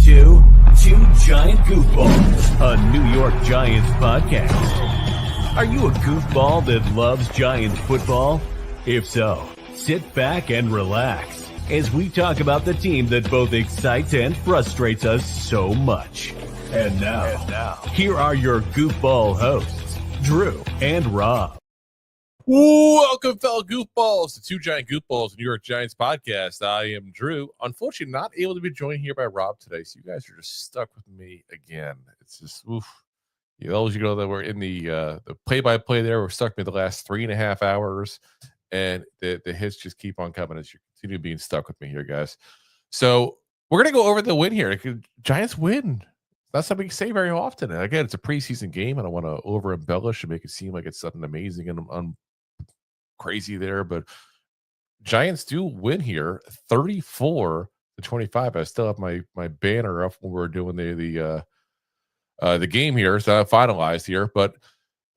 to Two Giant Goofballs, a New York Giants podcast. Are you a goofball that loves Giants football? If so, sit back and relax as we talk about the team that both excites and frustrates us so much. And now, here are your goofball hosts, Drew and Rob. Welcome, fellow goofballs, to Two Giant Goofballs, the New York Giants podcast. I am Drew. Unfortunately, not able to be joined here by Rob today, so you guys are just stuck with me again. It's just, oof. You know that we're in the play-by-play there. We're stuck with the last 3.5 hours, and the hits just keep on coming as you continue being stuck with me here, guys. So we're going to go over the win here. Giants win. That's something you say very often. And again, it's a preseason game. I don't want to over-embellish and make it seem like it's something amazing and crazy there, but Giants do win here 34-25. I still have my banner up when we're doing the game here, so finalized here, but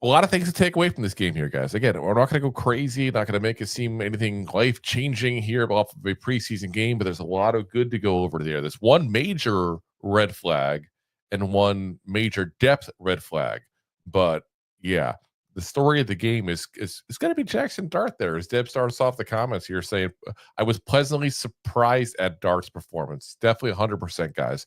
a lot of things to take away from this game here, guys. Again, we're not going to go crazy, not going to make it seem anything life-changing here off of a preseason game, but there's a lot of good to go over there. There's one major red flag and one major depth red flag, but yeah, the story of the game is going to be Jaxson Dart there. As Deb starts off the comments here saying, I was pleasantly surprised at Dart's performance. Definitely 100%, guys.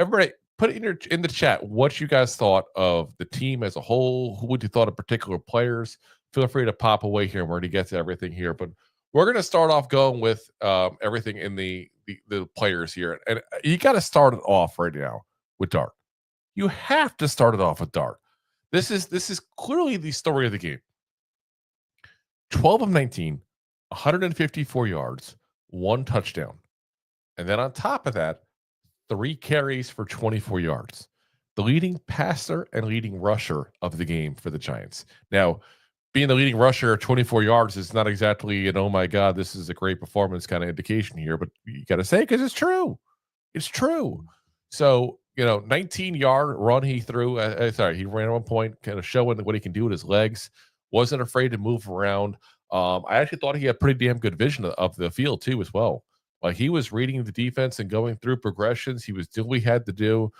Everybody, put it in the chat what you guys thought of the team as a whole. Who would you thought of particular players? Feel free to pop away here. We're going to get to everything here, but we're going to start off going with everything in the players here. And you got to start it off right now with Dart. You have to start it off with Dart. This is clearly the story of the game. 12 of 19, 154 yards, 1 touchdown. And then on top of that, 3 carries for 24 yards. The leading passer and leading rusher of the game for the Giants. Now, being the leading rusher, 24 yards is not exactly an, oh my God, this is a great performance kind of indication here, but you got to say, because it's true. It's true. So, 19-yard run he threw. He ran at one point, kind of showing what he can do with his legs. Wasn't afraid to move around. I actually thought he had pretty damn good vision of the field, too, as well. Like, he was reading the defense and going through progressions. He was doing what he had to do.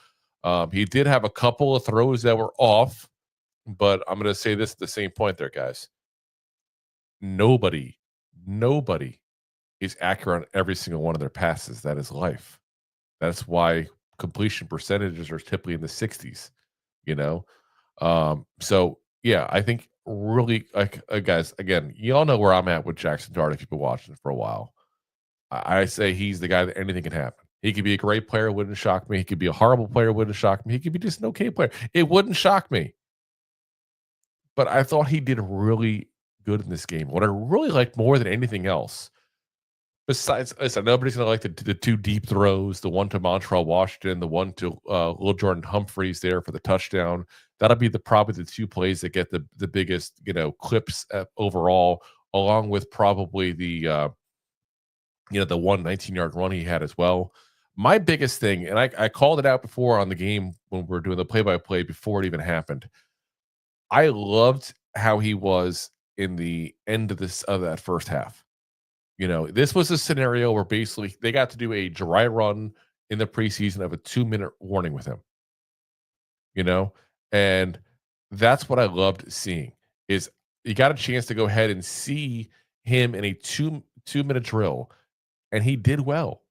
He did have a couple of throws that were off, but I'm going to say this at the same point there, guys. Nobody is accurate on every single one of their passes. That is life. That's why completion percentages are typically in the 60s, so yeah, I think really, guys, again, you all know where I'm at with Jaxson Dart if you've been watching for a while. I say he's the guy that anything can happen. He could be a great player, wouldn't shock me. He could be a horrible player, wouldn't shock me. He could be just an okay player. It wouldn't shock me. But I thought he did really good in this game. What I really liked more than anything else, besides, listen, nobody's going to like the 2 deep throws, the one to Montreal Washington, the one to Lil'Jordan Humphreys there for the touchdown. That'll be probably the 2 plays that get the biggest, clips overall, along with probably the 19-yard run he had as well. My biggest thing, and I called it out before on the game when we were doing the play-by-play before it even happened. I loved how he was in the end of that first half. This was a scenario where basically they got to do a dry run in the preseason of a 2-minute warning with him. And that's what I loved seeing, is you got a chance to go ahead and see him in a two-minute drill, and he did well.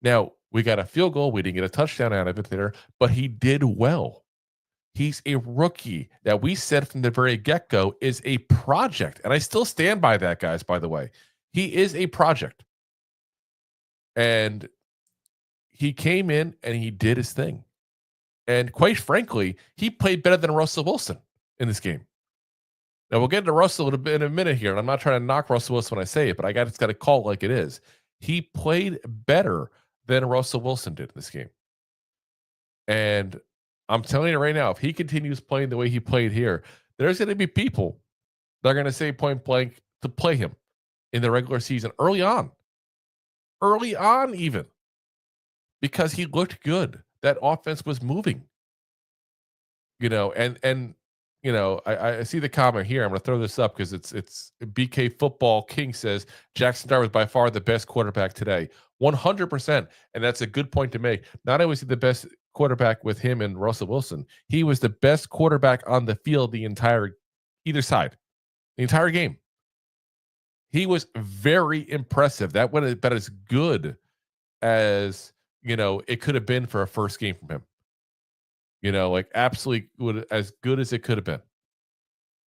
Now, we got a field goal. We didn't get a touchdown out of it there, but he did well. He's a rookie that we said from the very get-go is a project, and I still stand by that, guys, by the way. He is a project. And he came in and he did his thing. And quite frankly, he played better than Russell Wilson in this game. Now, we'll get into Russell in a minute here, and I'm not trying to knock Russell Wilson when I say it, but it's got to call it like it is. He played better than Russell Wilson did in this game. And I'm telling you right now, if he continues playing the way he played here, there's going to be people that are going to say point blank to play him in the regular season early on even, because he looked good. That offense was moving, and I see the comment here. I'm going to throw this up because it's BK Football King says Jaxson Dart was by far the best quarterback today. 100%. And that's a good point to make. Not only was he the best quarterback with him and Russell Wilson, he was the best quarterback on the field either side, the entire game. He was very impressive. That went about as good as, it could have been for a first game from him. Absolutely as good as it could have been.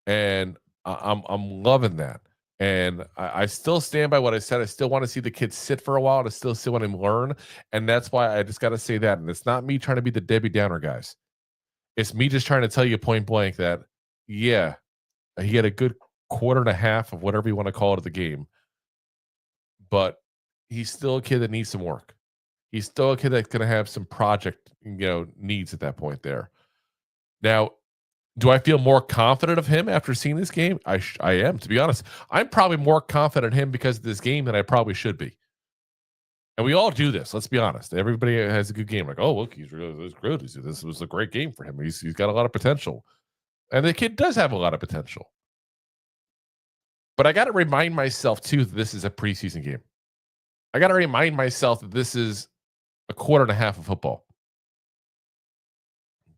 And I'm loving that. And I still stand by what I said. I still want to see the kids sit for a while. I still want him learn. And that's why I just got to say that. And it's not me trying to be the Debbie Downer, guys. It's me just trying to tell you point blank that, yeah, he had a good quarter and a half of whatever you want to call it of the game. But he's still a kid that needs some work. He's still a kid that's going to have some project, needs at that point there. Now, do I feel more confident of him after seeing this game? I am, to be honest. I'm probably more confident in him because of this game than I probably should be. And we all do this. Let's be honest. Everybody has a good game. Like, oh, look, he's really good. This was a great game for him. He's got a lot of potential. And the kid does have a lot of potential. But I got to remind myself, too, that this is a preseason game. I got to remind myself that this is a quarter and a half of football.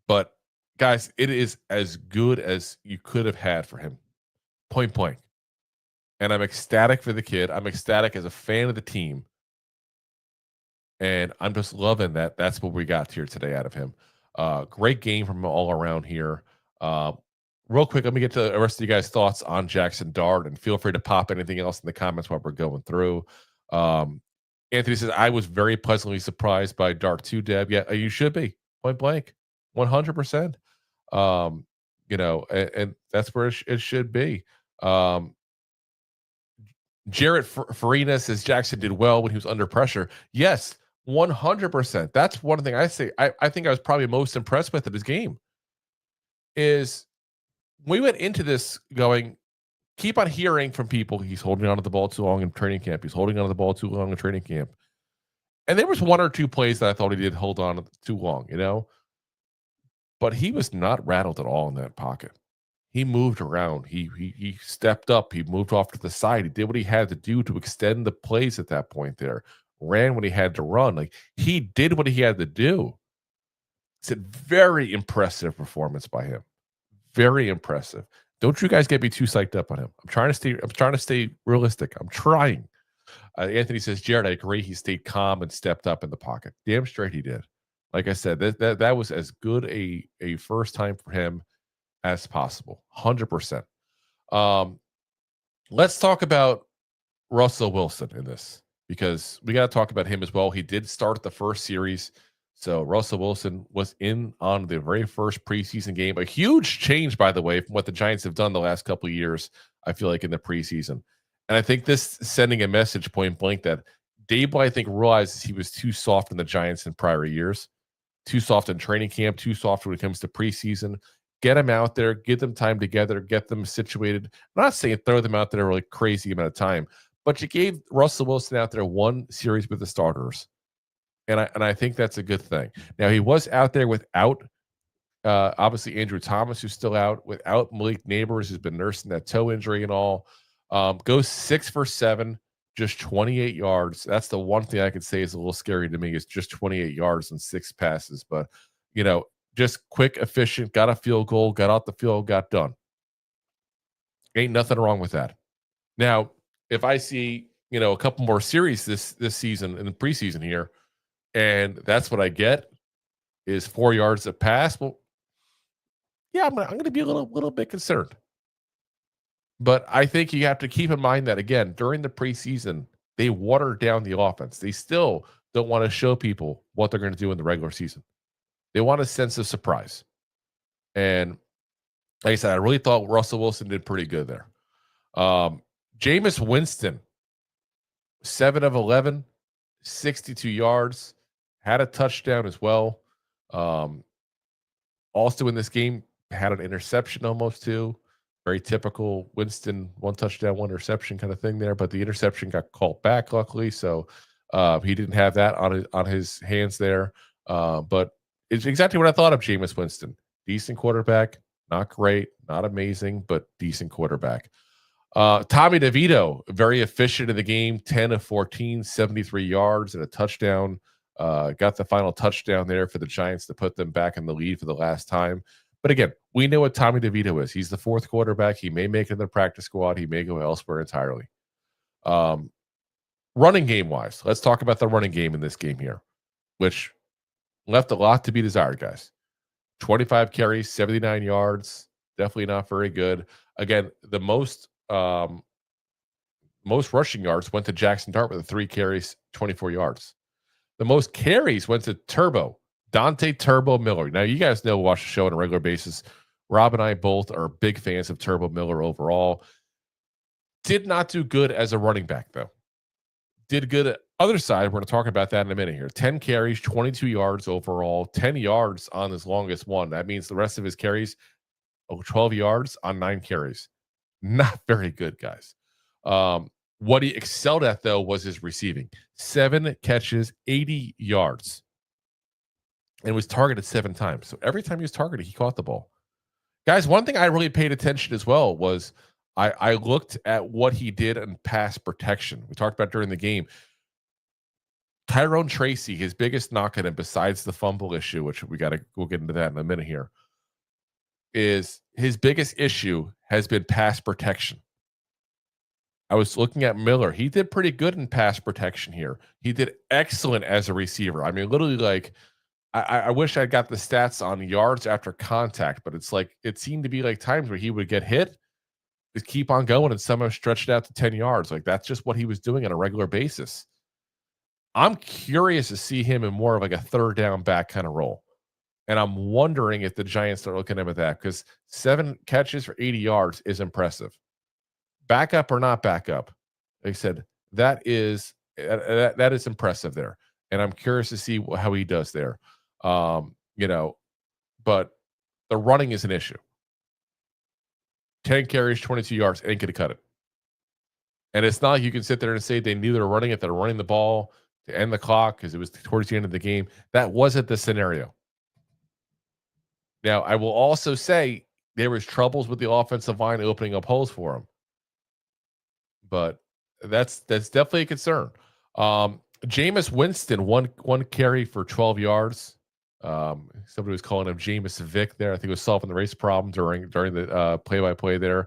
But, guys, it is as good as you could have had for him. Point blank. And I'm ecstatic for the kid. I'm ecstatic as a fan of the team. And I'm just loving that. That's what we got here today out of him. Great game from all around here. Real quick, let me get to the rest of you guys' thoughts on Jaxson Dart, and feel free to pop anything else in the comments while we're going through. Anthony says, I was very pleasantly surprised by Dart 2, Deb. Yeah, you should be. Point blank. 100%. And that's where it should be. Jarrett Farina says Jaxson did well when he was under pressure. Yes, 100%. That's one thing I say. I think I was probably most impressed with in his game is we went into this going, keep on hearing from people, he's holding on to the ball too long in training camp. He's holding on to the ball too long in training camp. And there was one or two plays that I thought he did hold on too long, But he was not rattled at all in that pocket. He moved around. He stepped up. He moved off to the side. He did what he had to do to extend the plays at that point there. Ran when he had to run. Like, he did what he had to do. It's a very impressive performance by him. Very impressive. Don't you guys get me too psyched up on him. I'm trying to stay realistic. I'm trying. Anthony says, Jared, I agree. He stayed calm and stepped up in the pocket. Damn straight he did. Like I said, that was as good a first time for him as possible. 100%. Let's talk about Russell Wilson in this, because we got to talk about him as well. He did start the first series. So Russell Wilson was in on the very first preseason game. A huge change, by the way, from what the Giants have done the last couple of years, I feel like, in the preseason. And I think this is sending a message point blank that Dable, I think, realizes he was too soft in the Giants in prior years. Too soft in training camp, too soft when it comes to preseason. Get them out there, get them time together, get them situated. I'm not saying throw them out there a really crazy amount of time, but you gave Russell Wilson out there one series with the starters. And I think that's a good thing. Now, he was out there without, obviously, Andrew Thomas, who's still out, without Malik Neighbors, who's been nursing that toe injury and all. Goes 6 for 7, just 28 yards. That's the one thing I could say is a little scary to me, is just 28 yards and 6 passes. But, just quick, efficient, got a field goal, got out the field, got done. Ain't nothing wrong with that. Now, if I see, a couple more series this season in the preseason here, and that's what I get is 4 yards a pass, well, yeah, I'm going to be a little bit concerned. But I think you have to keep in mind that, again, during the preseason, they watered down the offense. They still don't want to show people what they're going to do in the regular season. They want a sense of surprise. And like I said, I really thought Russell Wilson did pretty good there. Jameis Winston, 7 of 11, 62 yards, had a touchdown as well. Also in this game, had an interception almost too. Very typical Winston, 1 touchdown, 1 interception kind of thing there. But the interception got called back, luckily. So he didn't have that on his hands there. But it's exactly what I thought of Jameis Winston. Decent quarterback, Not great, not amazing, but decent quarterback. Tommy DeVito, very efficient in the game, 10 of 14, 73 yards and a touchdown. Got the final touchdown there for the Giants to put them back in the lead for the last time. But again, we know what Tommy DeVito is. He's the fourth quarterback. He may make it in the practice squad. He may go elsewhere entirely. Running game wise, let's talk about the running game in this game here, which left a lot to be desired, guys. 25 carries, 79 yards. Definitely not very good. Again, the most rushing yards went to Jaxson Dart with 3 carries, 24 yards. The most carries went to Dante Turbo Miller. Now, you guys know, watch the show on a regular basis. Rob and I both are big fans of Turbo Miller overall. Did not do good as a running back, though. Did good at other side. We're going to talk about that in a minute here. 10 carries, 22 yards overall, 10 yards on his longest one. That means the rest of his carries, 12 yards on 9 carries. Not very good, guys. What he excelled at, though, was his receiving. 7 catches, 80 yards. And was targeted 7 times. So every time he was targeted, he caught the ball. Guys, one thing I really paid attention as well was I looked at what he did in pass protection. We talked about during the game. Tyrone Tracy, his biggest knock at him, besides the fumble issue, which we'll get into that in a minute here, is his biggest issue has been pass protection. I was looking at Miller. He did pretty good in pass protection here. He did excellent as a receiver. I mean, literally, like, I wish I got the stats on yards after contact, but it's like, it seemed to be like times where he would get hit, just keep on going, and somehow stretch it out to 10 yards. Like, that's just what he was doing on a regular basis. I'm curious to see him in more of like a third down back kind of role. And I'm wondering if the Giants start looking at him at that, because 7 catches for 80 yards is impressive. Backup or not backup, like I said, that is impressive there. And I'm curious to see how he does there. But the running is an issue. 10 carries, 22 yards, ain't going to cut it. And it's not like you can sit there and say they knew they were running it. They're running the ball to end the clock because it was towards the end of the game. That wasn't the scenario. Now, I will also say there was troubles with the offensive line opening up holes for him. But that's definitely a concern. Jameis Winston, one carry for 12 yards. Somebody was calling him Jameis Vick there. I think it was solving the race problem during the play-by-play there.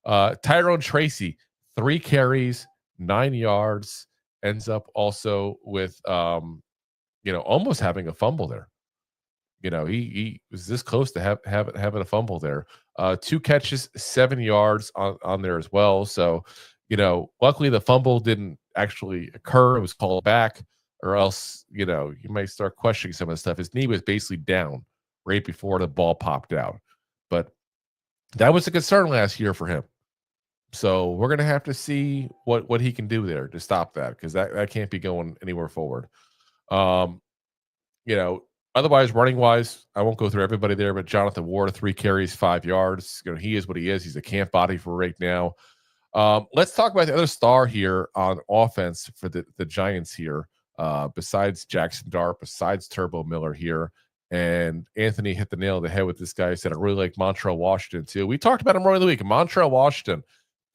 Tyrone Tracy, 3 carries, 9 yards, ends up also with almost having a fumble there. He was this close to having a fumble there. 2 catches, 7 yards on there as well. So, luckily the fumble didn't actually occur. It was called back, or else, you might start questioning some of the stuff. His knee was basically down right before the ball popped out. But that was a concern last year for him. So we're going to have to see what he can do there to stop that, because that can't be going anywhere forward. Otherwise, running wise, I won't go through everybody there, but Jonathan Ward, 3 carries, 5 yards. He is what he is. He's a camp body for right now. Let's talk about the other star here on offense for the Giants here, besides Jaxson Dart, besides Turbo Miller here. And Anthony hit the nail on the head with this guy. He said, I really like Montrell Washington too. We talked about him earlier in the week. Montrell Washington,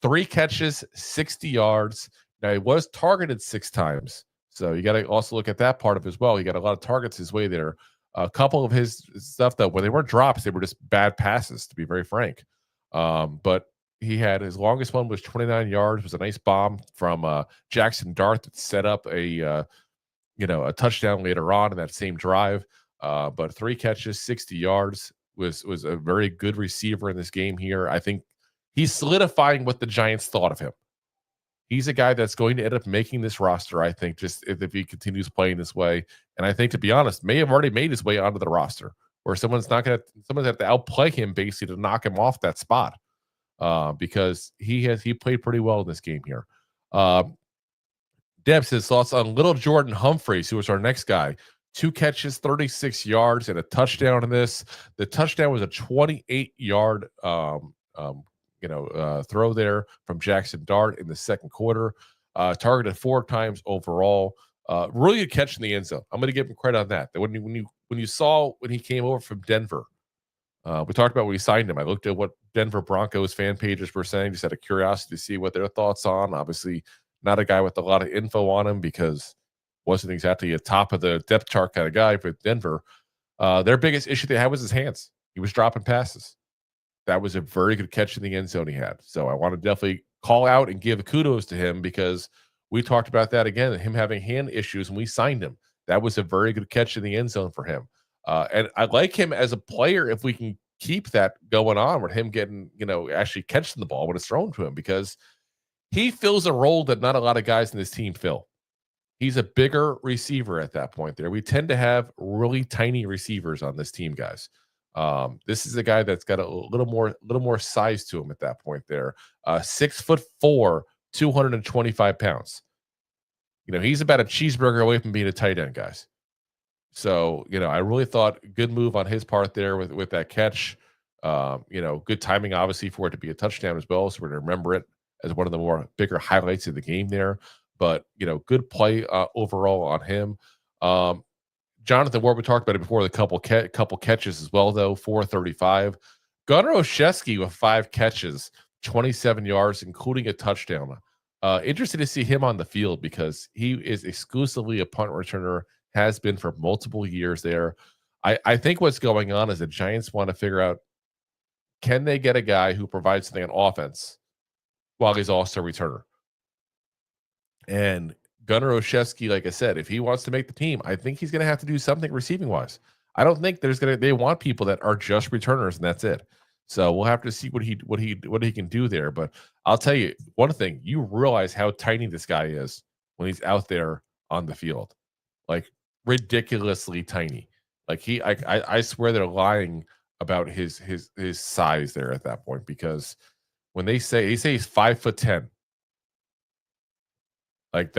3 catches, 60 yards. Now, he was targeted 6 times. So you got to also look at that part of it as well. He got a lot of targets his way there. A couple of his stuff, though, when they weren't drops, they were just bad passes, to be very frank. But he had his longest one was 29 yards. It was a nice bomb from Jaxson Dart that set up a touchdown later on in that same drive. But 3 catches, 60 yards, was a very good receiver in this game here. I think he's solidifying what the Giants thought of him. He's a guy that's going to end up making this roster, I think, just if he continues playing this way. And I think, to be honest, may have already made his way onto the roster, where someone's have to outplay him basically to knock him off that spot. Because he played pretty well in this game here. Deb says thoughts on Lil'Jordan Humphrey, who was our next guy. 2 catches, 36 yards, and a touchdown in this. The touchdown was a 28-yard throw there from Jaxson Dart in the second quarter. Targeted 4 times overall. Really good catch in the end zone. I'm going to give him credit on that. When you saw when he came over from Denver, We talked about when we signed him. I looked at what Denver Broncos fan pages were saying, just out of curiosity to see what their thoughts on. Obviously, not a guy with a lot of info on him because wasn't exactly a top of the depth chart kind of guy for Denver. Their biggest issue they had was his hands. He was dropping passes. That was a very good catch in the end zone he had. So I want to definitely call out and give kudos to him because we talked about that again, him having hand issues when we signed him. That was a very good catch in the end zone for him. And I like him as a player if we can keep that going on with him getting, actually catching the ball when it's thrown to him, because he fills a role that not a lot of guys in this team fill. He's a bigger receiver at that point there. We tend to have really tiny receivers on this team, guys. This is a guy that's got a little more size to him at that point there. 6'4", 225 pounds. He's about a cheeseburger away from being a tight end, guys. So, I really thought good move on his part there with that catch. Good timing, obviously, for it to be a touchdown as well. So we're going to remember it as one of the more bigger highlights of the game there. But, good play overall on him. Jonathan Ward, we talked about it before, the couple catches as well, though, 435. Gano with 5 catches, 27 yards, including a touchdown. Interested to see him on the field because he is exclusively a punt returner, has been for multiple years there. I think what's going on is the Giants want to figure out, can they get a guy who provides something on offense while he's also a returner? And Gunnar Olszewski, like I said, if he wants to make the team, I think he's going to have to do something receiving wise. I don't think they want people that are just returners and that's it. So we'll have to see what he can do there. But I'll tell you one thing: you realize how tiny this guy is when he's out there on the field, like ridiculously tiny. Like I swear they're lying about his size there at that point, because when they say he's 5'10". Like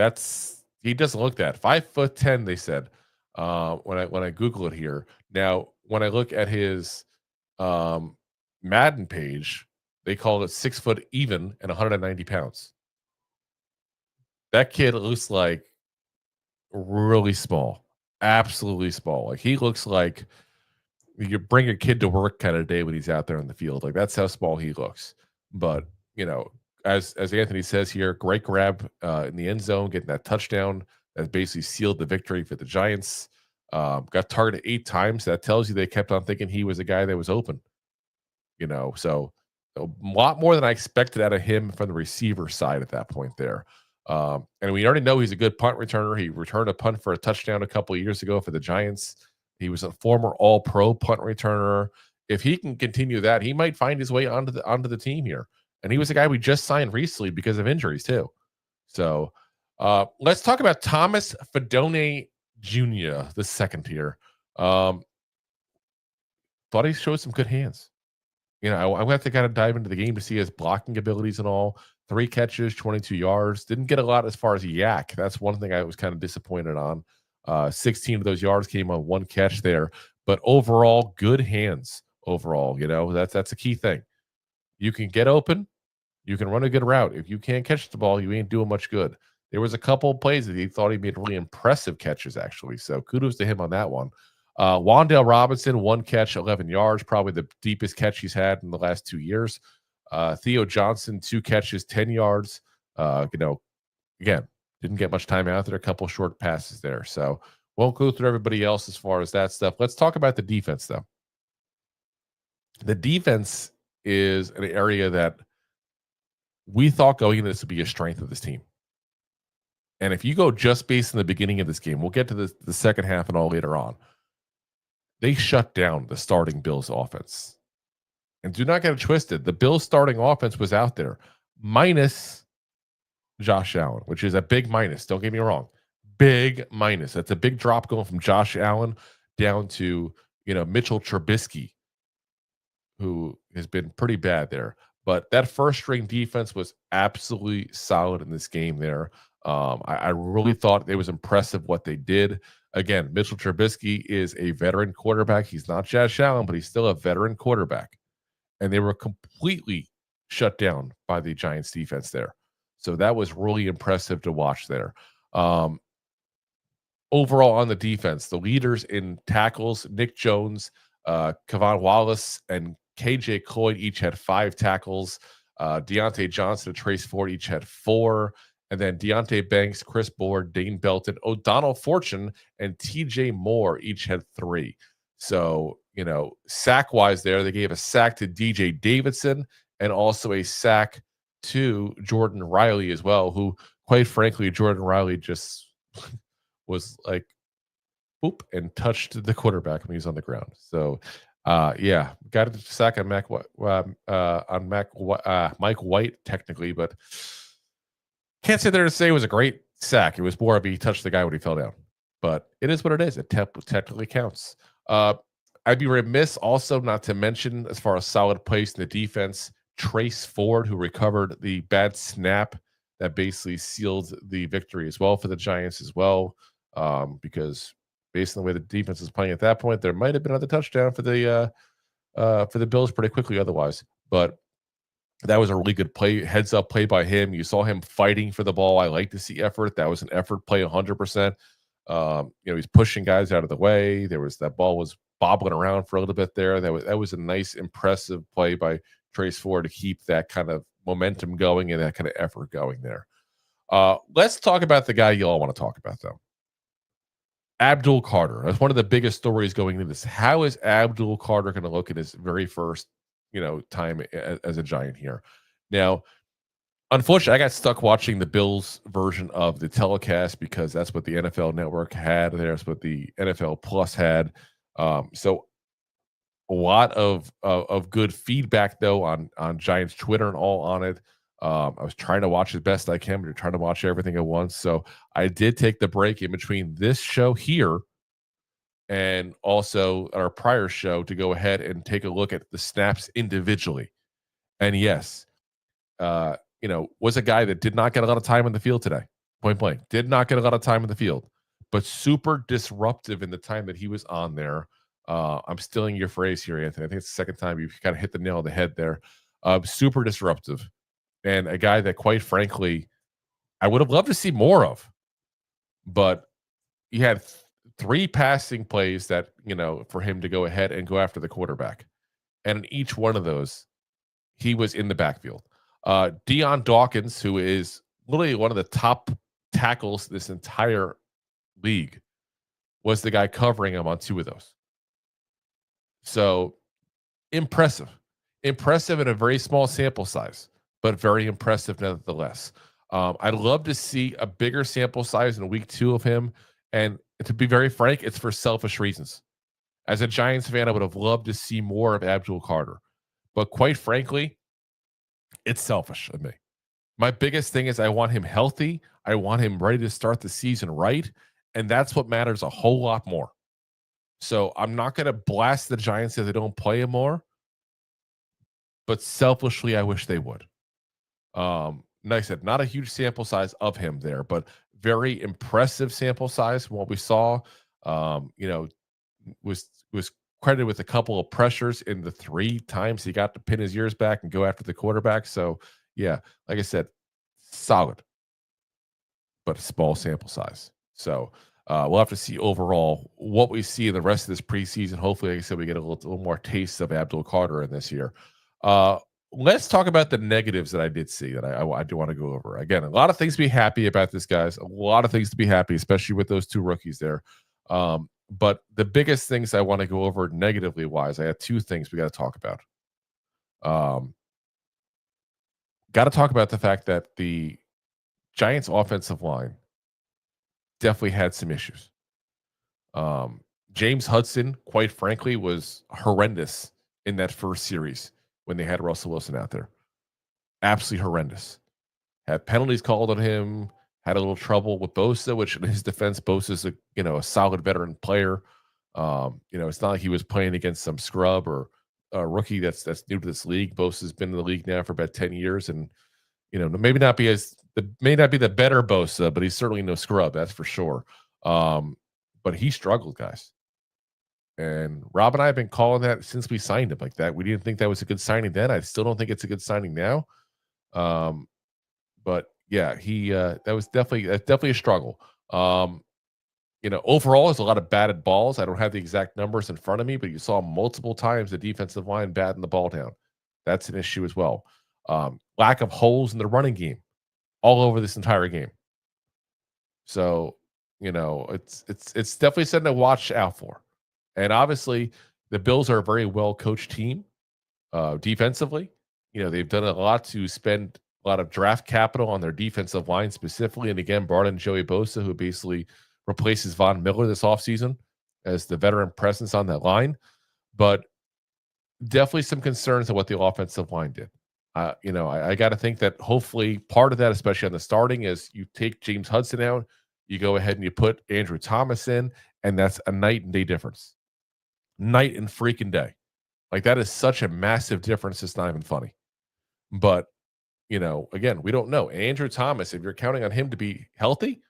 he doesn't look that 5'10". They said when I Google it here. Now when I look at his Madden page, they call it 6 foot even and 190 pounds. That kid looks like really small, absolutely small. Like he looks like you bring your kid to work kind of day when he's out there in the field. Like that's how small he looks. But as Anthony says here, great grab in the end zone, getting that touchdown that basically sealed the victory for the Giants. Got targeted 8 times. That tells you they kept on thinking he was a guy that was open. So a lot more than I expected out of him from the receiver side at that point there. And we already know he's a good punt returner. He returned a punt for a touchdown a couple of years ago for the Giants. He was a former All-Pro punt returner. If he can continue that, he might find his way onto the team here. And he was a guy we just signed recently because of injuries too. So let's talk about Thomas Fidone Jr., the second here. Thought he showed some good hands. I have to kind of dive into the game to see his blocking abilities and all. 3 catches, 22 yards. Didn't get a lot as far as yak. That's one thing I was kind of disappointed on. 16 of those yards came on 1 catch there. But overall, good hands overall. That's a key thing. You can get open. You can run a good route. If you can't catch the ball, you ain't doing much good. There was a couple of plays that he thought he made really impressive catches, actually. So kudos to him on that one. Wan'Dale Robinson, 1 catch, 11 yards, probably the deepest catch he's had in the last 2 years. Theo Johnson, 2 catches, 10 yards. Again, didn't get much time out there, a couple short passes there. So won't go through everybody else as far as that stuff. Let's talk about the defense, though. The defense is an area that we thought going into this would be a strength of this team. And if you go just based on the beginning of this game, we'll get to the second half and all later on. They shut down the starting Bills offense. And do not get it twisted. The Bills starting offense was out there, minus Josh Allen, which is a big minus. Don't get me wrong. Big minus. That's a big drop going from Josh Allen down to, Mitchell Trubisky, who has been pretty bad there. But that first string defense was absolutely solid in this game there. I really thought it was impressive what they did. Again, Mitchell Trubisky is a veteran quarterback. He's not Josh Allen, but he's still a veteran quarterback. And they were completely shut down by the Giants defense there. So that was really impressive to watch there. Overall on the defense, the leaders in tackles, Nick Jones, Kevon Wallace and KJ Cloyd each had 5 tackles. Deontay Johnson and Trace Ford each had 4. And then Deontay Banks, Chris Board, Dane Belton, O'Donnell Fortune, and TJ Moore each had 3. So, sack-wise there, they gave a sack to DJ Davidson and also a sack to Jordan Riley as well, who, quite frankly, Jordan Riley just was like, boop, and touched the quarterback when he was on the ground. So, got a sack on Mike White technically, but can't sit there and say it was a great sack. It was more of he touched the guy when he fell down. But it is what it is. It technically counts. I'd be remiss also not to mention, as far as solid plays in the defense, Trace Ford, who recovered the bad snap that basically sealed the victory as well for the Giants as well, because based on the way the defense is playing at that point, there might have been another touchdown for the Bills pretty quickly otherwise. But that was a really good play, heads up play by him. You saw him fighting for the ball. I like to see effort. That was an effort play 100%. He's pushing guys out of the way. That ball was bobbling around for a little bit there. That was a nice, impressive play by Trace Ford to keep that kind of momentum going and that kind of effort going there. Let's talk about the guy you all want to talk about, though. Abdul Carter. That's one of the biggest stories going into this. How is Abdul Carter going to look in his very first, time as a Giant here? Now, unfortunately, I got stuck watching the Bills version of the telecast because that's what the NFL Network had. That's what the NFL Plus had. So a lot of good feedback though on Giants Twitter and all on it. I was trying to watch as best I can, but you're trying to watch everything at once. So I did take the break in between this show here and also our prior show to go ahead and take a look at the snaps individually. And yes, was a guy that did not get a lot of time in the field today. Point blank. Did not get a lot of time in the field, but super disruptive in the time that he was on there. I'm stealing your phrase here, Anthony. I think it's the second time you've kind of hit the nail on the head there. Super disruptive. And a guy that, quite frankly, I would have loved to see more of. But he had 3 passing plays that, for him to go ahead and go after the quarterback. And in each one of those, he was in the backfield. Deion Dawkins, who is literally one of the top tackles this entire league, was the guy covering him on 2 of those. So impressive in a very small sample size, but very impressive nevertheless. I'd love to see a bigger sample size in week 2 of him. And to be very frank, it's for selfish reasons. As a Giants fan, I would have loved to see more of Abdul Carter. But quite frankly, it's selfish of me. My biggest thing is I want him healthy. I want him ready to start the season right. And that's what matters a whole lot more. So I'm not going to blast the Giants if they don't play him more. But selfishly, I wish they would. Like I said, not a huge sample size of him there, but very impressive sample size from what we saw. Was credited with a couple of pressures in the 3 times he got to pin his ears back and go after the quarterback. So, yeah, like I said, solid, but a small sample size. So we'll have to see overall what we see in the rest of this preseason. Hopefully, like I said, we get a little more taste of Abdul Carter in this year. Let's talk about the negatives that I did see that I do want to go over. Again, a lot of things to be happy about this, guys. A lot of things to be happy, especially with those 2 rookies there. But the biggest things I want to go over negatively wise, I have 2 things we got to talk about. Got to talk about the fact that the Giants offensive line definitely had some issues. James Hudson, quite frankly, was horrendous in that first series when they had Russell Wilson out there. Absolutely horrendous. Had penalties called on him, had a little trouble with Bosa, which in his defense, Bosa's a solid veteran player. It's not like he was playing against some scrub or a rookie that's new to this league. Bosa's been in the league now for about 10 years, and may not be the better Bosa, but he's certainly no scrub, that's for sure. But he struggled, guys. And Rob and I have been calling that since we signed him like that. We didn't think that was a good signing then. I still don't think it's a good signing now. But yeah, he that was definitely a struggle. overall, there's a lot of batted balls. I don't have the exact numbers in front of me, but you saw multiple times the defensive line batting the ball down. That's an issue as well. Lack of holes in the running game all over this entire game. So, it's definitely something to watch out for. And obviously, the Bills are a very well coached team defensively. They've done a lot to spend a lot of draft capital on their defensive line specifically. And again, brought in Joey Bosa, who basically replaces Von Miller this offseason as the veteran presence on that line. But definitely some concerns on what the offensive line did. I got to think that hopefully part of that, especially on the starting, is you take James Hudson out, you go ahead and you put Andrew Thomas in, and that's a night and day difference. Night and freaking day. Like, that is such a massive difference. It's not even funny. But, again, we don't know. Andrew Thomas, if you're counting on him to be healthy,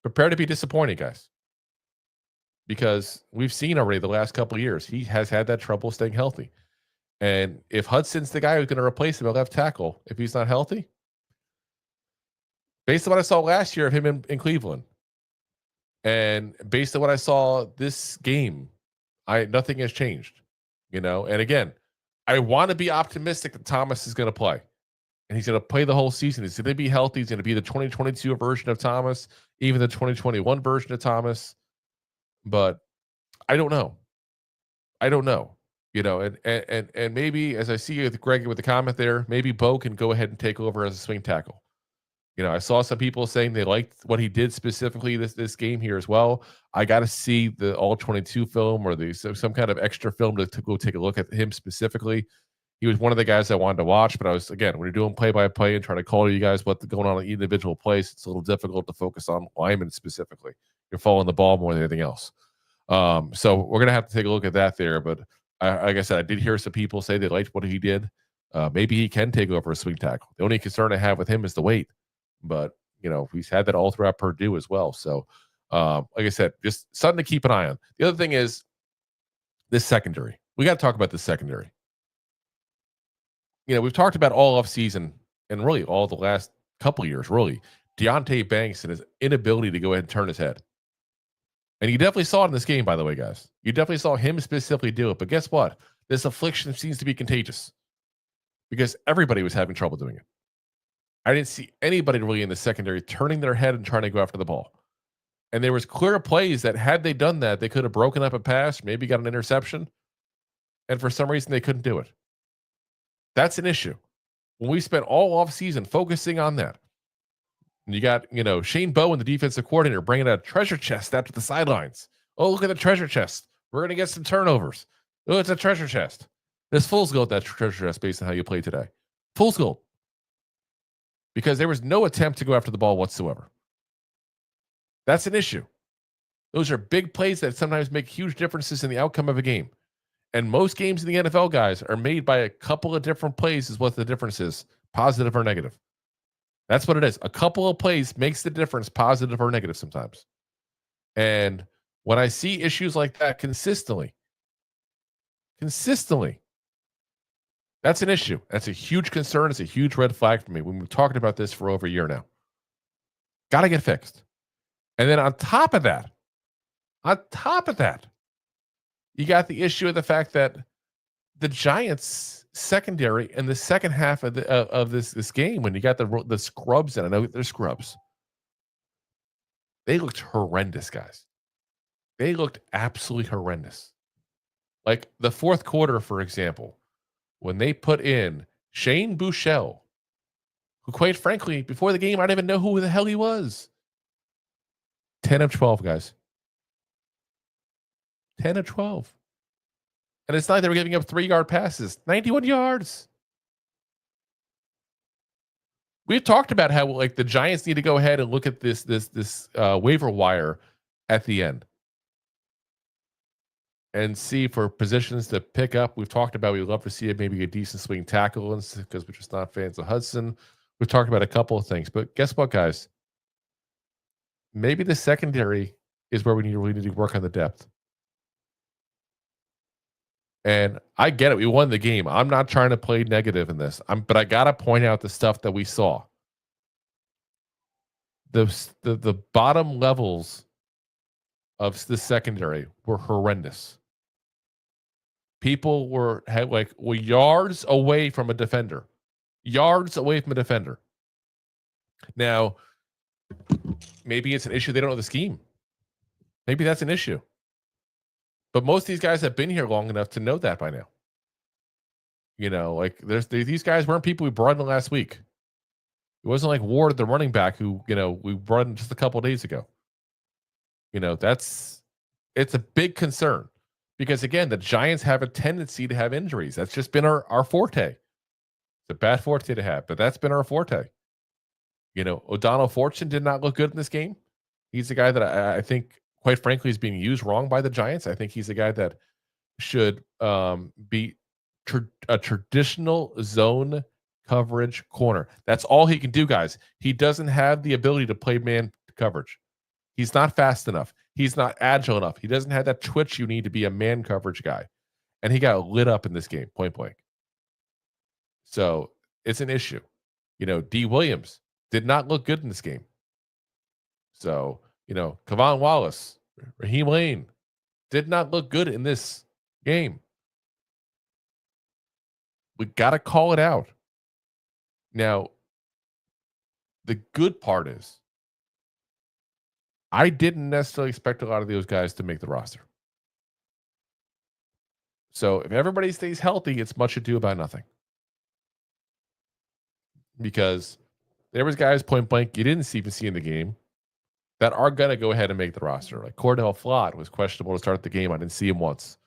prepare to be disappointed, guys. Because we've seen already the last couple of years, he has had that trouble staying healthy. And if Hudson's the guy who's going to replace him at left tackle, if he's not healthy, based on what I saw last year of him in Cleveland, and based on what I saw this game, nothing has changed. And again, I want to be optimistic that Thomas is going to play. And he's going to play the whole season. He's going to be healthy. He's going to be the 2022 version of Thomas, even the 2021 version of Thomas. But I don't know. And maybe, as I see with Greg with the comment there, maybe Bo can go ahead and take over as a swing tackle. I saw some people saying they liked what he did specifically this game here as well. I got to see the all 22 film or some kind of extra film to go take a look at him specifically. He was one of the guys I wanted to watch, but when you're doing play-by-play and trying to call you guys what's going on in individual plays, it's a little difficult to focus on linemen specifically. You're following the ball more than anything else. So we're going to have to take a look at that there. But like I said, I did hear some people say they liked what he did. Maybe he can take over a swing tackle. The only concern I have with him is the weight. But, he's had that all throughout Purdue as well. So, like I said, just something to keep an eye on. The other thing is this secondary. We got to talk about this secondary. We've talked about all off season and really all the last couple of years, really, Deonte Banks and his inability to go ahead and turn his head. And you definitely saw it in this game, by the way, guys. You definitely saw him specifically do it. But guess what? This affliction seems to be contagious because everybody was having trouble doing it. I didn't see anybody really in the secondary turning their head and trying to go after the ball. And there was clear plays that had they done that, they could have broken up a pass, maybe got an interception. And for some reason, they couldn't do it. That's an issue. When we spent all offseason focusing on that, and you got, Shane Bowen, the defensive coordinator, bringing a treasure chest out to the sidelines. Oh, look at the treasure chest. We're going to get some turnovers. Oh, it's a treasure chest. There's fool's gold, that treasure chest, based on how you play today. Fool's gold. Because there was no attempt to go after the ball whatsoever. That's an issue. Those are big plays that sometimes make huge differences in the outcome of a game. And most games in the NFL, guys, are made by a couple of different plays is what the difference is, positive or negative. That's what it is. A couple of plays makes the difference, positive or negative sometimes. And when I see issues like that consistently, that's an issue. That's a huge concern. It's a huge red flag for me. We've been talking about this for over a year now. Got to get fixed. And then on top of that, you got the issue of the fact that the Giants secondary in the second half of this game, when you got the scrubs in, I know they're scrubs. They looked horrendous, guys. They looked absolutely horrendous. Like the fourth quarter, for example, when they put in Shane Buechele, who quite frankly, before the game, I didn't even know who the hell he was. 10 of 12, guys. 10 of 12. And it's not like they were giving up 3-yard passes. 91 yards. We've talked about how the Giants need to go ahead and look at this waiver wire at the end and see for positions to pick up. We've talked about we'd love to see maybe a decent swing tackle because we're just not fans of Hudson. We've talked about a couple of things, but guess what, guys? Maybe the secondary is where we really need to work on the depth. And I get it. We won the game. I'm not trying to play negative in this. But I got to point out the stuff that we saw. The bottom levels of the secondary were horrendous. People were yards away from a defender. Yards away from a defender. Now, maybe it's an issue they don't know the scheme. Maybe that's an issue. But most of these guys have been here long enough to know that by now. These guys weren't people we brought in last week. It wasn't like Ward, the running back, who, we brought in just a couple of days ago. It's a big concern because, again, the Giants have a tendency to have injuries. That's just been our forte. It's a bad forte to have, but that's been our forte. O'Donnell Fortune did not look good in this game. He's a guy that I think, quite frankly, is being used wrong by the Giants. I think he's a guy that should be a traditional zone coverage corner. That's all he can do, guys. He doesn't have the ability to play man coverage. He's not fast enough. He's not agile enough. He doesn't have that twitch you need to be a man coverage guy. And he got lit up in this game, point blank. So it's an issue. D. Williams did not look good in this game. So, Kevon Wallace, Raheem Lane did not look good in this game. We got to call it out. Now, the good part is I didn't necessarily expect a lot of those guys to make the roster. So if everybody stays healthy, it's much ado about nothing. Because there was guys point blank you didn't even see in the game that are going to go ahead and make the roster. Like Cordell Flott was questionable to start the game. I didn't see him once.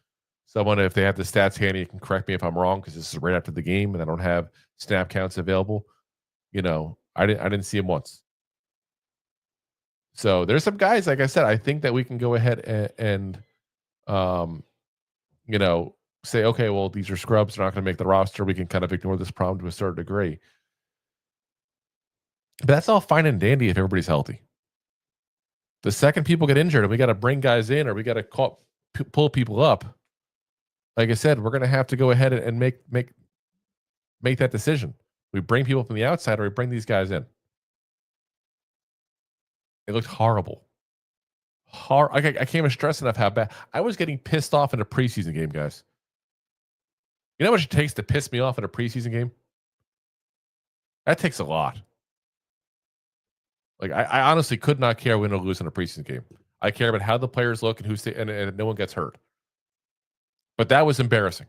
Someone, if they have the stats handy, you can correct me if I'm wrong because this is right after the game and I don't have snap counts available. I didn't see him once. So there's some guys, like I said, I think that we can go ahead and say, okay, well, these are scrubs. They're not going to make the roster. We can kind of ignore this problem to a certain degree. But that's all fine and dandy if everybody's healthy. The second people get injured and we got to bring guys in or we got to pull people up, like I said, we're going to have to go ahead and make that decision. We bring people from the outside or we bring these guys in. It looked horrible. I can't even stress enough how bad. I was getting pissed off in a preseason game, guys. You know how much it takes to piss me off in a preseason game? That takes a lot. Like I honestly could not care win or lose in a preseason game. I care about how the players look and and no one gets hurt. But that was embarrassing.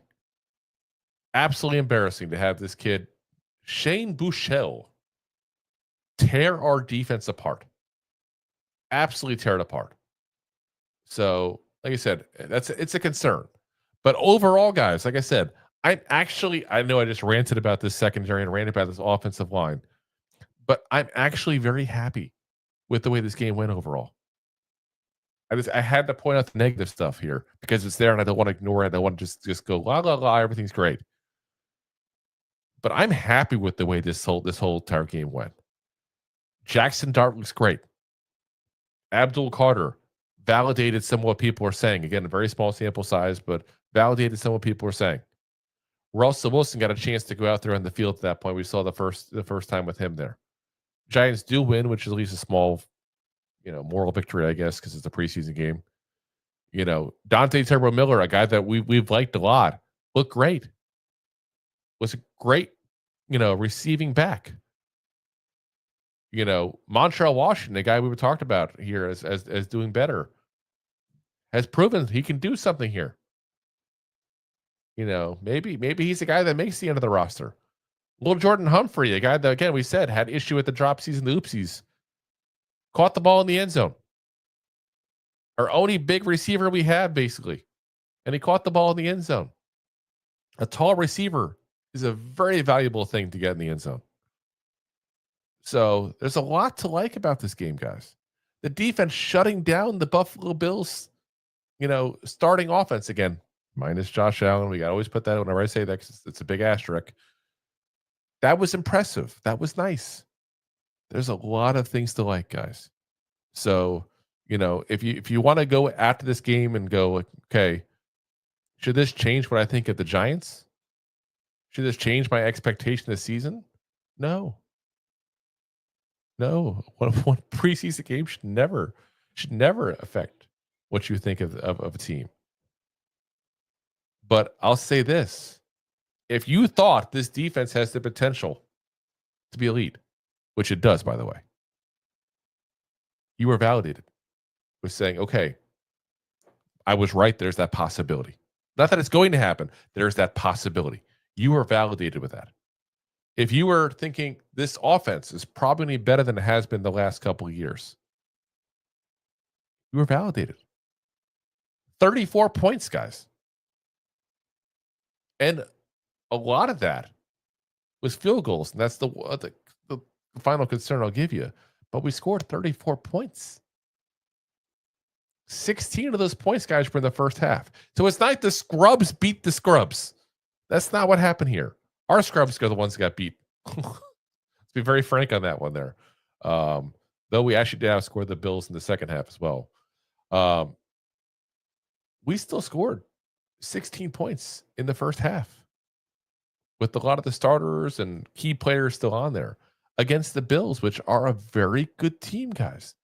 Absolutely embarrassing to have this kid, Shane Buechele, tear our defense apart. Absolutely tear it apart. So, like I said, it's a concern. But overall, guys, like I said, I know I just ranted about this secondary and ranted about this offensive line, but I'm actually very happy with the way this game went overall. I had to point out the negative stuff here because it's there and I don't want to ignore it. I want to just go la la la, everything's great. But I'm happy with the way this whole entire game went. Jaxson Dart looks great. Abdul Carter validated some of what people are saying. Again, a very small sample size, but validated some of what people are saying. Russell Wilson got a chance to go out there on the field at that point. We saw the first time with him there. Giants do win, which is at least a small, moral victory, I guess, because it's a preseason game. Dante Turbo Miller, a guy that we've liked a lot, looked great. Was a great, receiving back. Montreal Washington, the guy we were talked about here as doing better, has proven he can do something here. Maybe he's the guy that makes the end of the roster. Lil'Jordan Humphrey, a guy that, again, we said had issue with the drop season, the oopsies, caught the ball in the end zone. Our only big receiver we have, basically, and he caught the ball in the end zone. A tall receiver is a very valuable thing to get in the end zone. So there's a lot to like about this game, guys. The defense shutting down the Buffalo Bills, starting offense again, minus Josh Allen. We got to always put that whenever I say that because it's a big asterisk. That was impressive. That was nice. There's a lot of things to like, guys. So, if you want to go after this game and go, okay, should this change what I think of the Giants? Should this change my expectation this season? No. One preseason game should never affect what you think of a team. But I'll say this. If you thought this defense has the potential to be elite, which it does, by the way, you were validated with saying, okay, I was right. There's that possibility. Not that it's going to happen. There's that possibility. You were validated with that. If you were thinking this offense is probably better than it has been the last couple of years, you were validated. 34 points, guys. And a lot of that was field goals. And that's the final concern I'll give you. But we scored 34 points. 16 of those points, guys, were in the first half. So it's not the scrubs beat the scrubs. That's not what happened here. Our scrubs are the ones that got beat. Let's be very frank on that one there. Though we actually did outscore the Bills in the second half as well. We still scored 16 points in the first half with a lot of the starters and key players still on there against the Bills, which are a very good team, guys.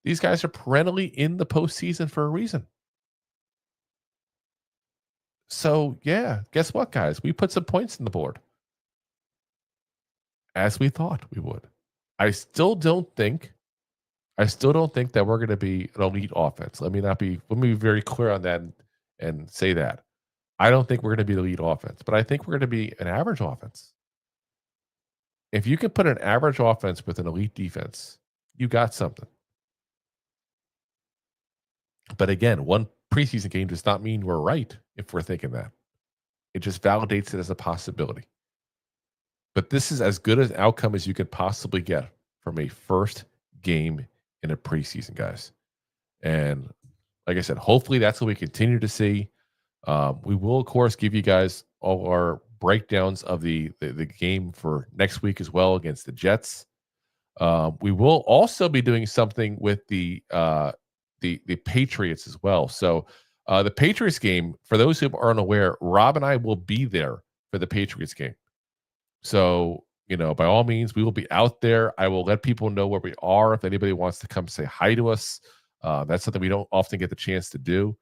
These guys are perennially in the postseason for a reason. So, yeah, guess what, guys? We put some points on the board, as we thought we would. I still don't think that we're going to be an elite offense. Let me be very clear on that and say that. I don't think we're going to be the elite offense, but I think we're going to be an average offense. If you can put an average offense with an elite defense, you got something. But again, one preseason game does not mean we're right if we're thinking that. It just validates it as a possibility. But this is as good an outcome as you could possibly get from a first game in a preseason, guys. And like I said, hopefully that's what we continue to see. We will, of course, give you guys all our breakdowns of the game for next week as well against the Jets. We will also be doing something with the Patriots as well. So the Patriots game, for those who are unaware, Rob and I will be there for the Patriots game. So, by all means, we will be out there. I will let people know where we are. If anybody wants to come say hi to us, that's something we don't often get the chance to do.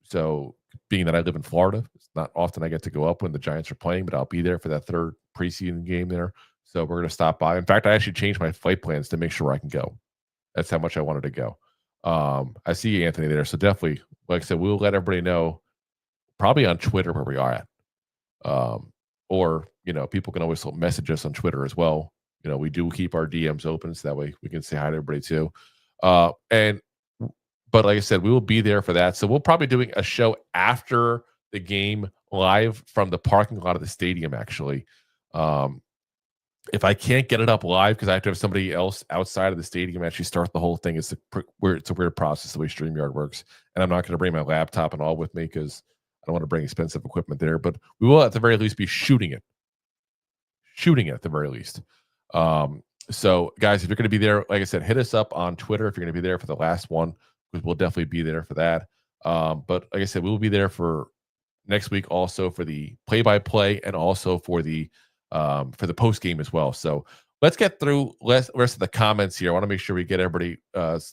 So being that I live in Florida, it's not often I get to go up when the Giants are playing, but I'll be there for that third preseason game there. So we're going to stop by. In fact, I actually changed my flight plans to make sure I can go. That's how much I wanted to go. I see you, Anthony, there. So definitely, like I said, we'll let everybody know probably on Twitter where we are at. Or, people can always message us on Twitter as well. We do keep our DMs open so that way we can say hi to everybody too. But like I said, we will be there for that. So we'll probably doing a show after the game live from the parking lot of the stadium, actually. If I can't get it up live because I have to have somebody else outside of the stadium actually start the whole thing, it's a weird process the way StreamYard works. And I'm not going to bring my laptop and all with me because I don't want to bring expensive equipment there. But we will at the very least be shooting it at the very least. So guys, if you're going to be there, like I said, hit us up on Twitter if you're going to be there for the last one, because we'll definitely be there for that. But like I said, we will be there for next week also for the play-by-play and also for the post game as well. So let's get through the rest of the comments here. I want to make sure we get everybody's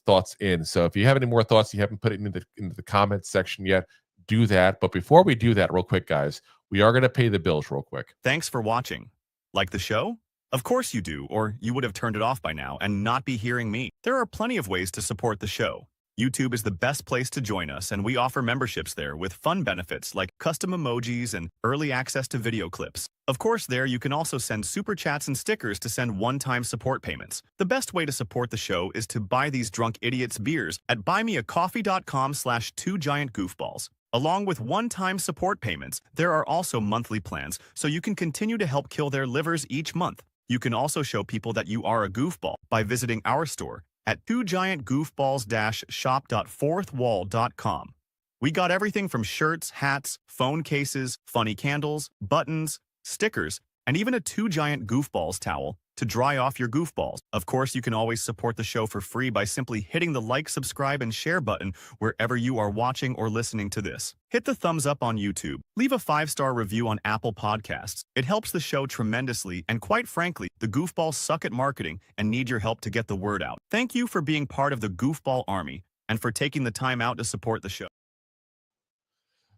thoughts in. So if you have any more thoughts you haven't put it into the comments section yet, do that. But before we do that, real quick, guys, we are going to pay the bills real quick. Thanks for watching. Like the show? Of course you do, or you would have turned it off by now and not be hearing me. There are plenty of ways to support the show. YouTube is the best place to join us, and we offer memberships there with fun benefits like custom emojis and early access to video clips. Of course, there you can also send super chats and stickers to send one-time support payments. The best way to support the show is to buy these drunk idiots beers at buymeacoffee.com/2giantgoofballs. Along with one-time support payments, there are also monthly plans, so you can continue to help kill their livers each month. You can also show people that you are a goofball by visiting our store at 2giantgoofballs-shop.fourthwall.com. We got everything from shirts, hats, phone cases, funny candles, buttons, stickers, and even a 2 Giant Goofballs towel to dry off your goofballs. Of course, you can always support the show for free by simply hitting the like, subscribe, and share button wherever you are watching or listening to this. Hit the thumbs up on YouTube. Leave a 5-star review on Apple Podcasts. It helps the show tremendously, and quite frankly, the goofballs suck at marketing and need your help to get the word out. Thank you for being part of the Goofball Army, and for taking the time out to support the show.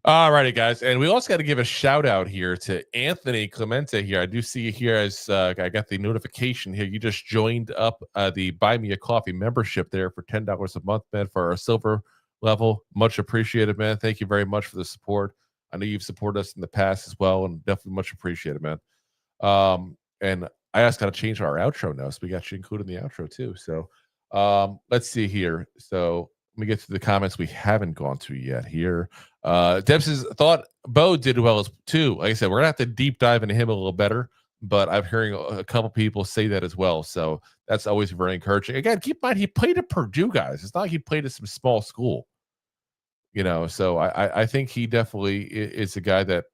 All righty, guys. And we also got to give a shout out here to Anthony Clemente here. I do see you here as I got the notification here. You just joined up the Buy Me a Coffee membership there for $10 a month, man, for our silver level. Much appreciated, man. Thank you very much for the support. I know you've supported us in the past as well, and definitely much appreciated, man. And I asked how to change our outro now, so we got you included in the outro too. So let's see here. So let me get to the comments we haven't gone to yet here. Deb says, thought Bo did well as too. Like I said, we're gonna have to deep dive into him a little better, but I'm hearing a couple people say that as well. So that's always very encouraging. Again, keep in mind he played at Purdue, guys. It's not like he played at some small school, so I think he definitely is a guy that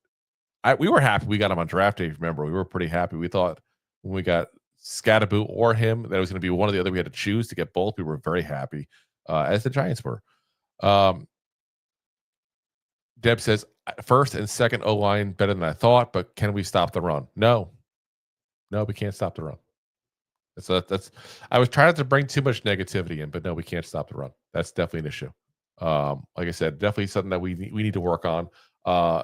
we were happy we got him on draft day. Remember, we were pretty happy. We thought when we got Scatterboot or him that it was going to be one or the other. We had to choose to get both. We were very happy, as the Giants were. Deb says, first and second O-line better than I thought, but can we stop the run? No, we can't stop the run. That's I was trying to bring too much negativity in, but no, we can't stop the run. That's definitely an issue. Like I said, definitely something that we need to work on. I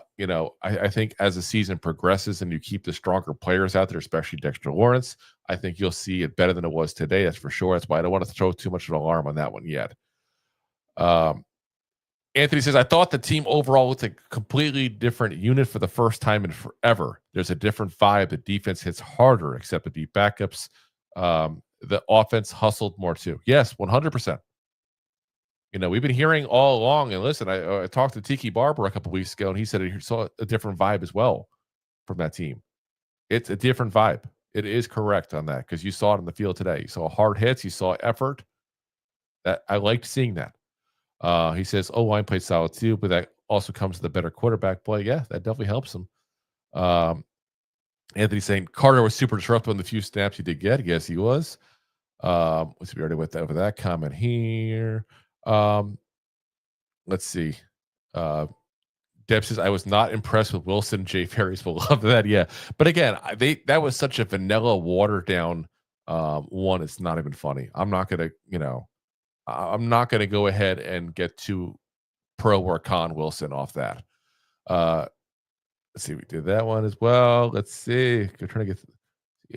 think as the season progresses and you keep the stronger players out there, especially Dexter Lawrence, I think you'll see it better than it was today. That's for sure. That's why I don't want to throw too much of an alarm on that one yet. Anthony says, I thought the team overall looked like a completely different unit for the first time in forever. There's a different vibe. The defense hits harder, except the deep backups. The offense hustled more too. Yes, 100%. We've been hearing all along, and listen, I talked to Tiki Barber a couple weeks ago, and he said he saw a different vibe as well from that team. It's a different vibe. It is correct on that because you saw it in the field today. You saw hard hits. You saw effort. That I liked seeing that. He says, line played solid too, but that also comes to the better quarterback play. Yeah, that definitely helps him. Anthony's saying Carter was super disruptive in the few snaps he did get. Yes, he was. We already went over that comment here. Let's see. Deb says, I was not impressed with Wilson. Jay Ferris will love that. Yeah. But again, that was such a vanilla, watered down one. It's not even funny. I'm not going to go ahead and get too pro or con Wilson off that. Let's see. We did that one as well. Let's see. I'm trying to get.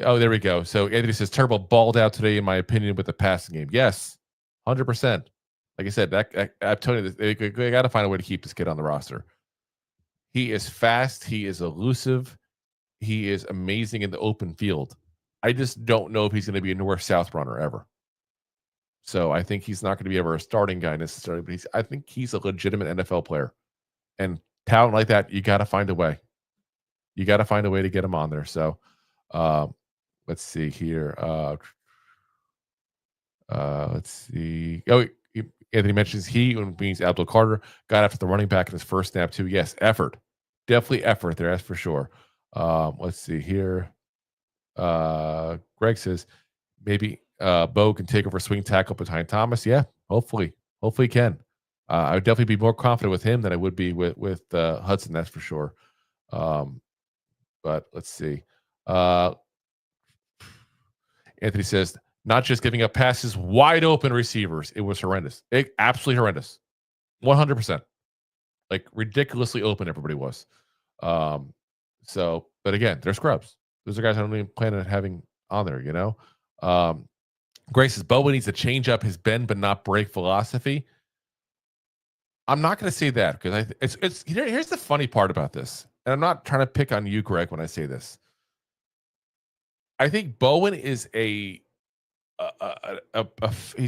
Oh, there we go. So Anthony says, Turbo balled out today, in my opinion, with the passing game. Yes, 100%. Like I said, I'm telling you, they got to find a way to keep this kid on the roster. He is fast. He is elusive. He is amazing in the open field. I just don't know if he's going to be a north-south runner ever. So I think he's not going to be ever a starting guy necessarily, but I think he's a legitimate NFL player. And talent like that, you got to find a way. You got to find a way to get him on there. So let's see here. Let's see. Oh, Anthony mentions he means Abdul Carter got after the running back in his first snap too. Yes, effort. Definitely effort there, that's for sure. Let's see here. Greg says maybe Bo can take over swing tackle behind Thomas. Yeah, hopefully he can. I would definitely be more confident with him than I would be with Hudson, that's for sure. But let's see. Anthony says, not just giving up passes, wide open receivers. It was horrendous. Absolutely horrendous. 100%. Like ridiculously open everybody was. But again, they're scrubs. Those are guys I don't even plan on having on there, Grace says, Bowen needs to change up his bend but not break philosophy. I'm not going to say that because here's the funny part about this. And I'm not trying to pick on you, Greg, when I say this. I think Bowen is he's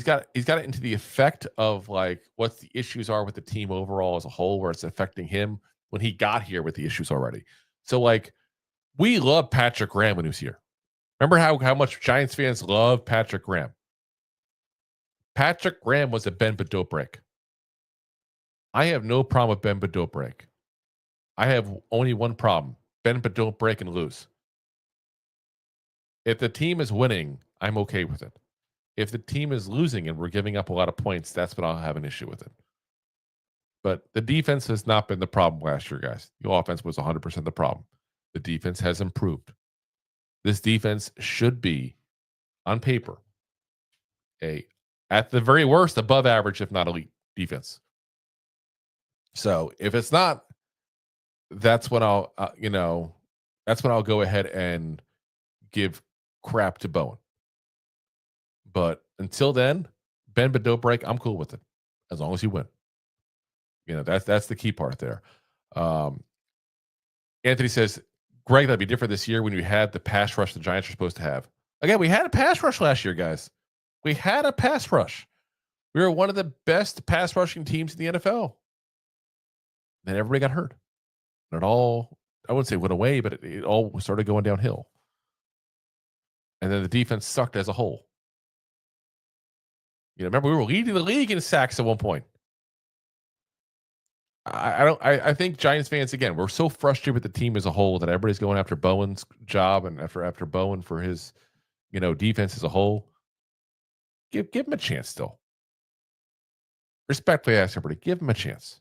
got it into the effect of like what the issues are with the team overall as a whole, where it's affecting him when he got here with the issues already. So like we love Patrick Graham when he was here. Remember how much Giants fans love Patrick Graham? Patrick Graham was a bend but don't break. I have no problem with bend but don't break. I have only one problem: bend but don't break and lose. If the team is winning, I'm okay with it. If the team is losing and we're giving up a lot of points, that's when I'll have an issue with it. But the defense has not been the problem last year, guys. The offense was 100% the problem. The defense has improved. This defense should be, on paper, at the very worst, above average, if not elite. defense. So if it's not, that's when I'll that's when I'll go ahead and give crap to Bowen. But until then, bend but don't break. I'm cool with it as long as you win. That's the key part there. Anthony says, Greg, that'd be different this year when you had the pass rush the Giants are supposed to have. Again, we had a pass rush last year, guys. We had a pass rush. We were one of the best pass rushing teams in the NFL. Then everybody got hurt. And it all, I wouldn't say went away, but it all started going downhill. And then the defense sucked as a whole. Remember, we were leading the league in sacks at one point. I think Giants fans, again, we're so frustrated with the team as a whole that everybody's going after Bowen's job and after Bowen for his, defense as a whole. Give him a chance still. Respectfully ask everybody, give him a chance.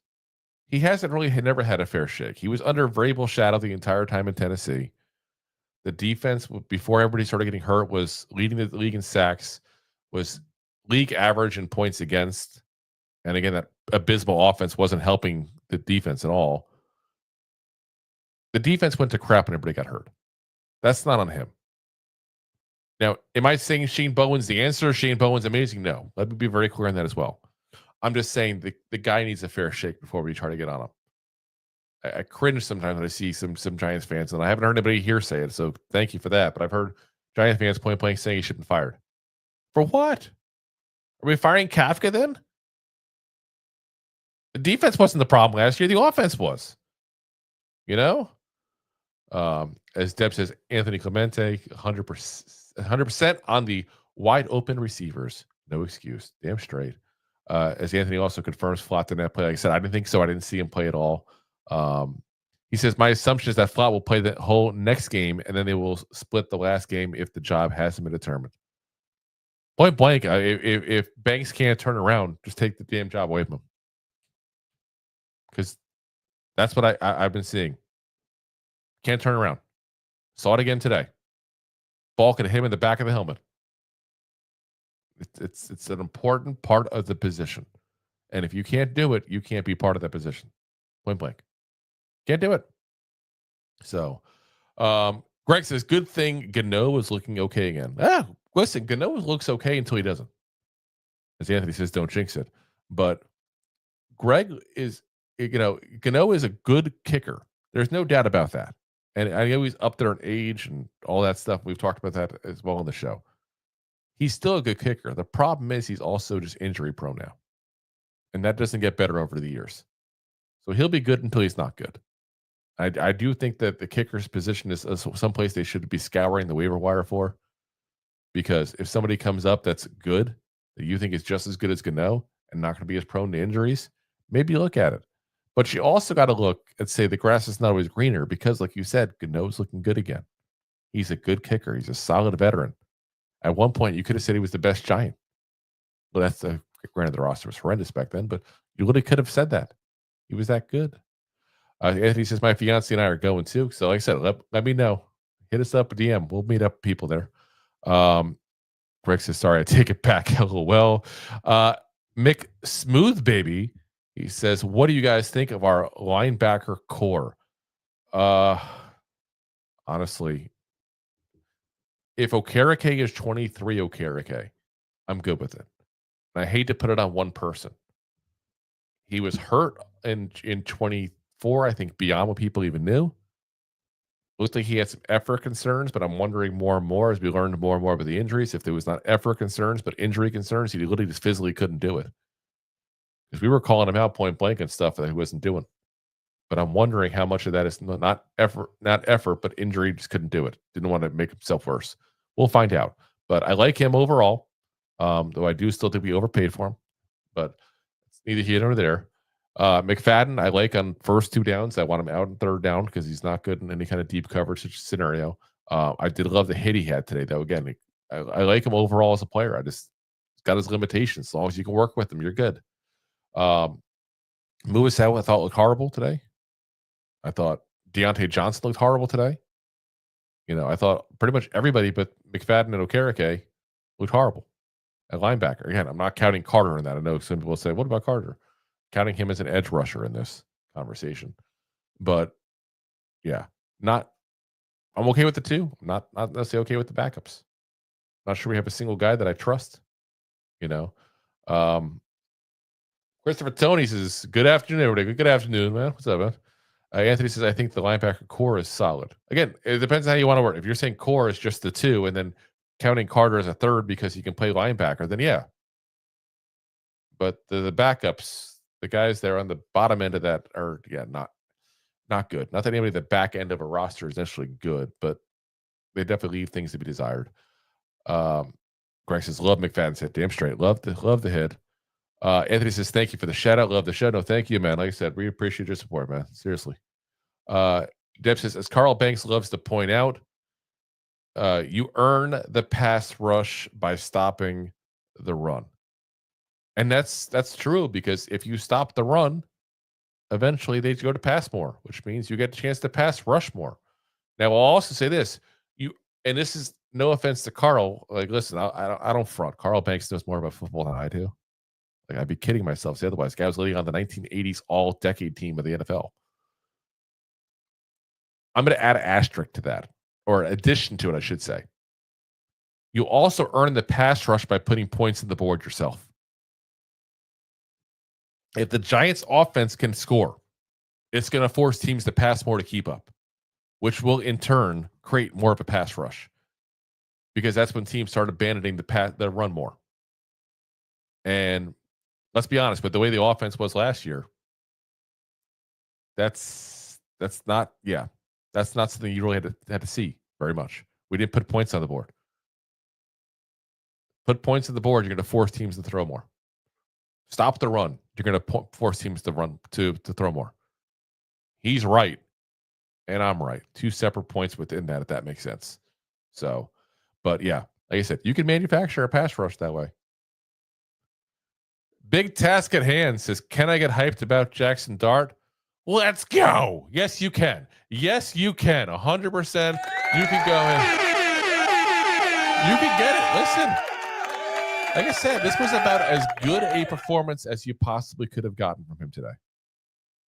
He never had a fair shake. He was under Vrabel's shadow the entire time in Tennessee. The defense, before everybody started getting hurt, was leading the league in sacks, was league average in points against. And again, that abysmal offense wasn't helping the defense at all. The defense went to crap when everybody got hurt. That's not on him. Now, am I saying Shane Bowen's the answer? Shane Bowen's amazing? No. Let me be very clear on that as well. I'm just saying the guy needs a fair shake before we try to get on him. I cringe sometimes when I see some Giants fans, and I haven't heard anybody here say it, so thank you for that. But I've heard Giants fans point blank saying he shouldn't be fired. For what? Are we firing Kafka then? The defense wasn't the problem last year. The offense was. As Deb says, Anthony Clemente, 100% on the wide open receivers. No excuse. Damn straight. As Anthony also confirms, Flott did not play. Like I said, I didn't think so. I didn't see him play at all. He says, my assumption is that Flott will play the whole next game, and then they will split the last game if the job hasn't been determined. Point blank, if Banks can't turn around, just take the damn job away from him. Because that's what I've been seeing. Can't turn around. Saw it again today. Ball could hit him in the back of the helmet. It's an important part of the position. And if you can't do it, you can't be part of that position. Point blank. Can't do it. So, Greg says, good thing Gano is looking okay again. Listen, Gano looks okay until he doesn't. As Anthony says, don't jinx it. But Greg is, Gano is a good kicker. There's no doubt about that. And I know he's up there in age and all that stuff. We've talked about that as well on the show. He's still a good kicker. The problem is he's also just injury prone now. And that doesn't get better over the years. So he'll be good until he's not good. I do think that the kicker's position is someplace they should be scouring the waiver wire for. Because if somebody comes up that's good, that you think is just as good as Gano and not going to be as prone to injuries, maybe look at it. But you also got to look and say the grass is not always greener because, like you said, Gano's looking good again. He's a good kicker. He's a solid veteran. At one point, you could have said he was the best Giant. Well, granted, the roster was horrendous back then, but you literally could have said that. He was that good. Anthony says, my fiance and I are going too. So like I said, let me know. Hit us up a DM. We'll meet up people there. Greg says, sorry, I take it back. LOL. Mick Smooth Baby, he says, what do you guys think of our linebacker core? Honestly, if Okereke is 23 Okereke, I'm good with it. And I hate to put it on one person. He was hurt in 24, I think, beyond what people even knew. Looks like he had some effort concerns, but I'm wondering more and more as we learned more and more about the injuries, if there was not effort concerns, but injury concerns, he literally just physically couldn't do it. Because we were calling him out point blank and stuff that he wasn't doing. But I'm wondering how much of that is not effort, but injury, just couldn't do it. Didn't want to make himself worse. We'll find out. But I like him overall, though I do still think we overpaid for him. But it's neither here nor there. McFadden, I like on first two downs. I want him out in third down because he's not good in any kind of deep coverage scenario. I did love the hit he had today, though. Again, I like him overall as a player. He's got his limitations. As long as you can work with him, you're good. Muasau, I thought looked horrible today. I thought Deontay Johnson looked horrible today. I thought pretty much everybody but McFadden and Okereke looked horrible at linebacker. Again, I'm not counting Carter in that. I know some people say, what about Carter? counting him as an edge rusher in this conversation. But yeah, I'm okay with the two. Not necessarily okay with the backups. Not sure we have a single guy that I trust. Christopher Tony says, good afternoon, everybody. Good afternoon, man. What's up, man? Anthony says, I think the linebacker core is solid. Again, it depends on how you want to work. If you're saying core is just the two and then counting Carter as a third because he can play linebacker, then yeah. But the backups, the guys there on the bottom end of that are, not good. Not that anybody at the back end of a roster is necessarily good, but they definitely leave things to be desired. Greg says, love McFadden's hit. Damn straight. Love the hit. Anthony says, thank you for the shout out. Love the show. No, thank you, man. Like I said, we appreciate your support, man. Seriously. Deb says, as Carl Banks loves to point out, you earn the pass rush by stopping the run. And that's true, because if you stop the run, eventually they go to pass more, which means you get a chance to pass rush more. Now, I'll also say this, and this is no offense to Carl. Like, listen, I don't front. Carl Banks knows more about football than I do. Like, I'd be kidding myself. See, otherwise, the guy was leading on the 1980s all-decade team of the NFL. I'm going to add an asterisk to that, or addition to it, I should say. You also earn the pass rush by putting points on the board yourself. If the Giants' offense can score, it's going to force teams to pass more to keep up, which will in turn create more of a pass rush, because that's when teams start abandoning the run more. And let's be honest, but the way the offense was last year, that's not something you really had to see very much. We didn't put points on the board. Put points on the board, you're going to force teams to throw more. Stop the run, you're going to force teams to run to throw more. He's right, and I'm right. Two separate points within that, if that makes sense. So, but yeah, like I said, you can manufacture a pass rush that way. Big task at hand says, can I get hyped about Jaxson Dart? Let's go. Yes, you can. Yes, you can. 100%. You can go in. You can get it. Listen, like I said, this was about as good a performance as you possibly could have gotten from him today.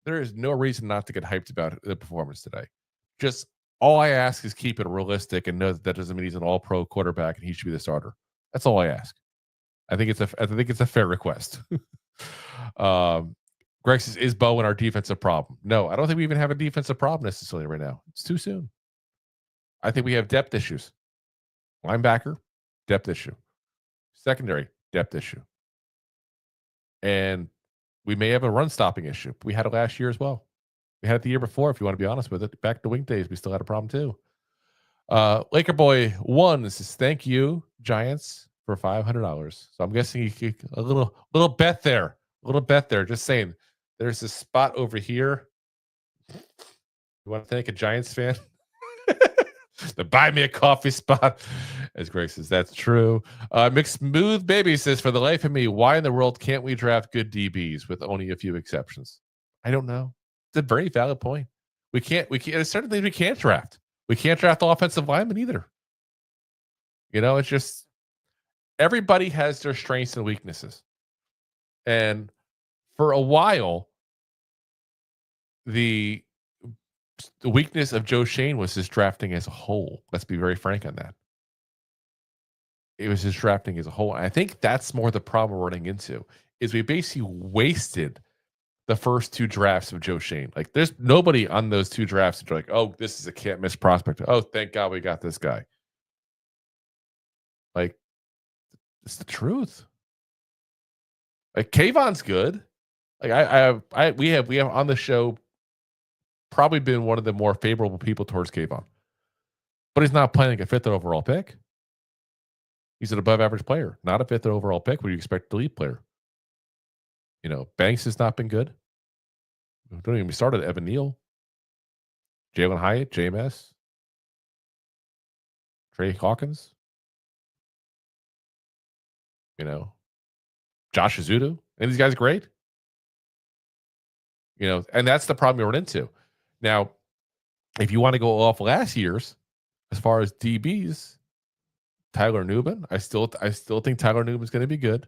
There is no reason not to get hyped about the performance today. Just all I ask is keep it realistic and know that doesn't mean he's an all-pro quarterback and he should be the starter. That's all I ask. I think it's a fair request. Greg says, is Bowen our defensive problem? No, I don't think we even have a defensive problem necessarily right now. It's too soon. I think we have depth issues. Linebacker, depth issue. Secondary, depth issue. And we may have a run stopping issue. We had it last year as well. We had it the year before, if you want to be honest with it. Back to wing days, we still had a problem too. Laker Boy 1 says, thank you, Giants, for $500. So I'm guessing a little bet there. A little bet there. Just saying, there's a spot over here. You want to thank a Giants fan? The buy me a coffee spot. As Greg says, that's true. Mixed Smooth Baby says, for the life of me, why in the world can't we draft good DBs with only a few exceptions? I don't know. It's a very valid point. We can't. There's certain things we can't draft. We can't draft offensive linemen either. It's just everybody has their strengths and weaknesses. And for a while, the weakness of Joe Shane was his drafting as a whole. Let's be very frank on that. It was his drafting as a whole. And I think that's more the problem we're running into, is we basically wasted the first two drafts of Joe Shane. Like, there's nobody on those two drafts that are like, oh, this is a can't miss prospect. Oh, thank God we got this guy. Like, it's the truth. Like, Kayvon's good. Like, we have on the show probably been one of the more favorable people towards Kayvon, but he's not playing like a fifth overall pick. He's an above average player, not a fifth overall pick. What do you expect, the lead player? Banks has not been good. Don't even be started. Evan Neal, Jalen Hyatt, JMS, Trey Hawkins, Josh Azudu, and these guys are great. And that's the problem we run into. Now, if you want to go off last year's, as far as DBs, Tyler Newman, I still think Tyler Newman's going to be good.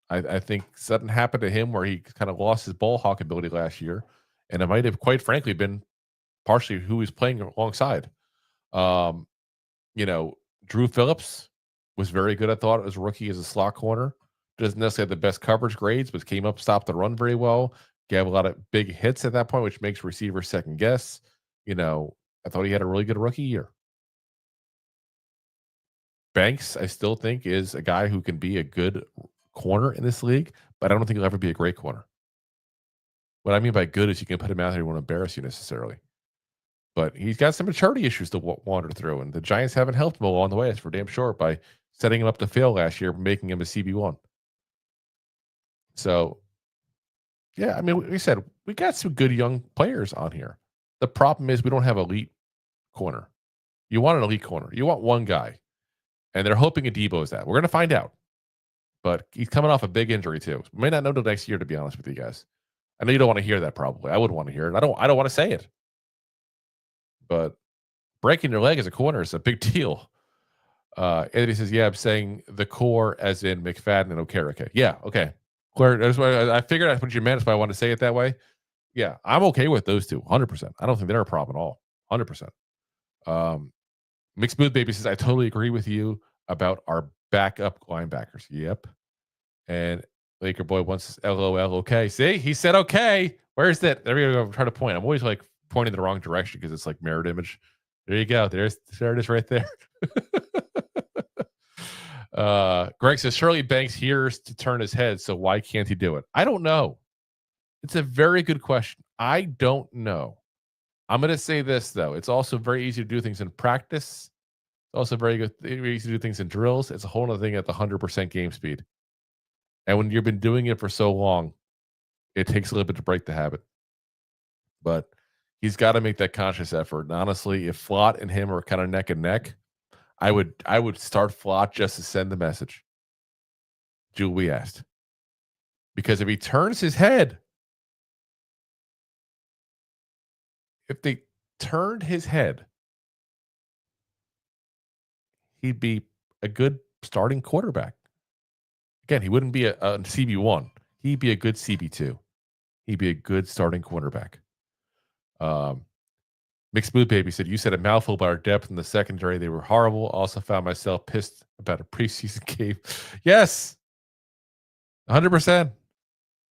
I think something happened to him where he kind of lost his ball hawk ability last year, and it might have, quite frankly, been partially who he's playing alongside. Um, Drew Phillips was very good, I thought, as a rookie as a slot corner. Doesn't necessarily have the best coverage grades, but came up, stopped the run very well. Gave a lot of big hits at that point, which makes receivers second guess. I thought he had a really good rookie year. Banks, I still think, is a guy who can be a good corner in this league, but I don't think he'll ever be a great corner. What I mean by good is you can put him out there, he won't embarrass you necessarily. But he's got some maturity issues to wander through, and the Giants haven't helped him along the way, that's for damn sure, by setting him up to fail last year, making him a CB1. So, yeah, I mean, we said we got some good young players on here. The problem is we don't have elite corner. You want an elite corner. You want one guy, and they're hoping Thibodeaux is that. We're going to find out. But he's coming off a big injury too. We may not know till next year, to be honest with you guys. I know you don't want to hear that probably. I wouldn't want to hear it. I don't want to say it. But breaking your leg as a corner is a big deal. Anthony says, yeah, I'm saying the core as in McFadden and Okereke. Yeah, okay. Clear. That's why I figured that's what you meant. That's why I wanted to say it that way. Yeah, I'm okay with those two, 100%. I don't think they're a problem at all, 100%. Mixed Mood Baby says, I totally agree with you about our backup linebackers. Yep. And Laker Boy wants LOL. Okay. See, he said okay. Where's that? There we go. I'm trying to point. I'm always like pointing the wrong direction because it's like mirrored image. There you go. There it is right there. Greg says, Shirley Banks hears to turn his head, so why can't he do it? I don't know. It's a very good question. I don't know. I'm going to say this, though. It's also very easy to do things in practice. It's also very easy to do things in drills. It's a whole other thing at the 100% game speed. And when you've been doing it for so long, it takes a little bit to break the habit. But he's got to make that conscious effort. And honestly, if Flott and him are kind of neck and neck, I would start Flott just to send the message. Julie asked. Because if he turns his head, if they turned his head, he'd be a good starting quarterback. Again, he wouldn't be a CB1. He'd be a good CB2. He'd be a good starting quarterback. Mixed Mood Baby said, you said a mouthful about our depth in the secondary. They were horrible. Also found myself pissed about a preseason game. Yes. 100%.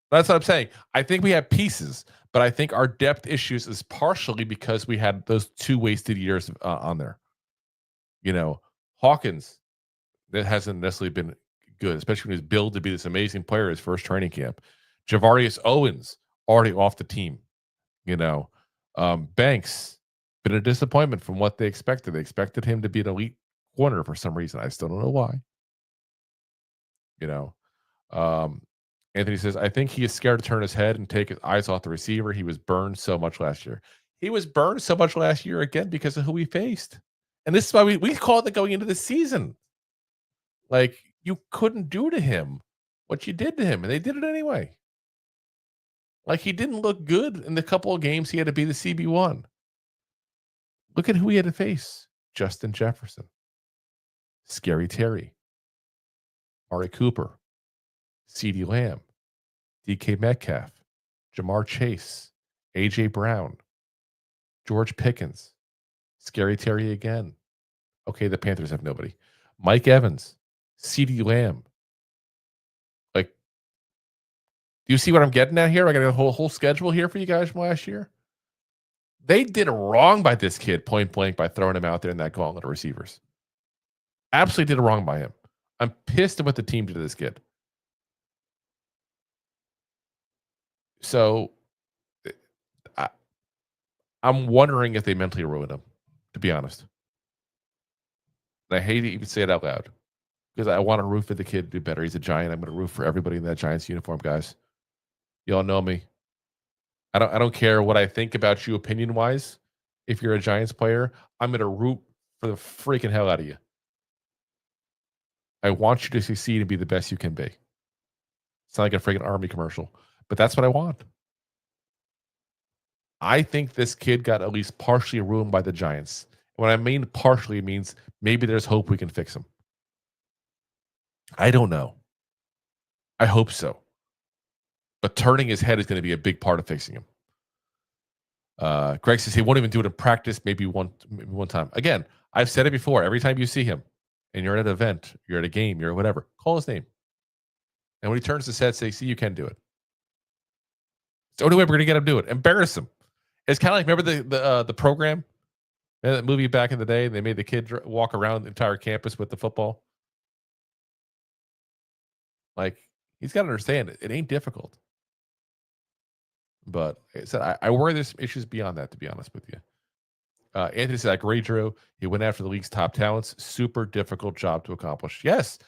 That's what I'm saying. I think we have pieces, but I think our depth issues is partially because we had those 2 wasted years on there. Hawkins, that hasn't necessarily been good, especially when he's billed to be this amazing player his first training camp. Javarius Owens, already off the team. Banks, been a disappointment from what they expected. They expected him to be an elite corner for some reason. I still don't know why. Anthony says, I think he is scared to turn his head and take his eyes off the receiver. He was burned so much last year. He was burned so much last year again because of who he faced. And this is why we called it going into the season. Like, you couldn't do to him what you did to him, and they did it anyway. Like, he didn't look good in the couple of games he had to be the CB1. Look at who he had to face. Justin Jefferson. Scary Terry. Ari Cooper. CeeDee Lamb. DK Metcalf. Jamar Chase. AJ Brown. George Pickens. Scary Terry again. Okay, the Panthers have nobody. Mike Evans. CeeDee Lamb. Like, do you see what I'm getting at here? I got a whole schedule here for you guys from last year. They did wrong by this kid, point blank, by throwing him out there in that gauntlet of receivers. Absolutely did wrong by him. I'm pissed at what the team did to this kid. So I'm wondering if they mentally ruined him, to be honest. And I hate to even say it out loud because I want to root for the kid to do better. He's a Giant. I'm going to root for everybody in that Giants uniform, guys. Y'all know me. I don't care what I think about you opinion-wise. If you're a Giants player, I'm going to root for the freaking hell out of you. I want you to succeed and be the best you can be. It's not like a freaking Army commercial, but that's what I want. I think this kid got at least partially ruined by the Giants. When I mean partially, it means maybe there's hope we can fix him. I don't know. I hope so. But turning his head is going to be a big part of fixing him. Greg says he won't even do it in practice, maybe one time. Again, I've said it before. Every time you see him and you're at an event, you're at a game, you're whatever, call his name. And when he turns his head, say, see, you can do it. It's the only way we're going to get him to do it. Embarrass him. It's kind of like, remember the program? That movie back in the day, they made the kid walk around the entire campus with the football. Like, he's got to understand it. It ain't difficult. But like I said, I worry there's some issues beyond that, to be honest with you. Anthony said, I agree, Drew. He went after the league's top talents. Super difficult job to accomplish. Yes.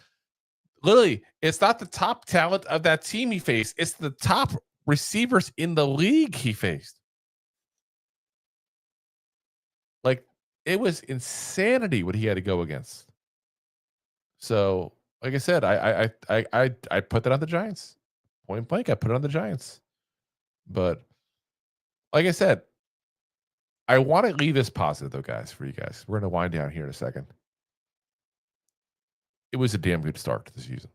Literally, it's not the top talent of that team he faced. It's the top receivers in the league he faced. Like, it was insanity what he had to go against. So, like I said, I put that on the Giants. Point blank, I put it on the Giants. But like I said, I want to leave this positive, though, guys, for you guys. We're going to wind down here in a second. It was a damn good start to the season.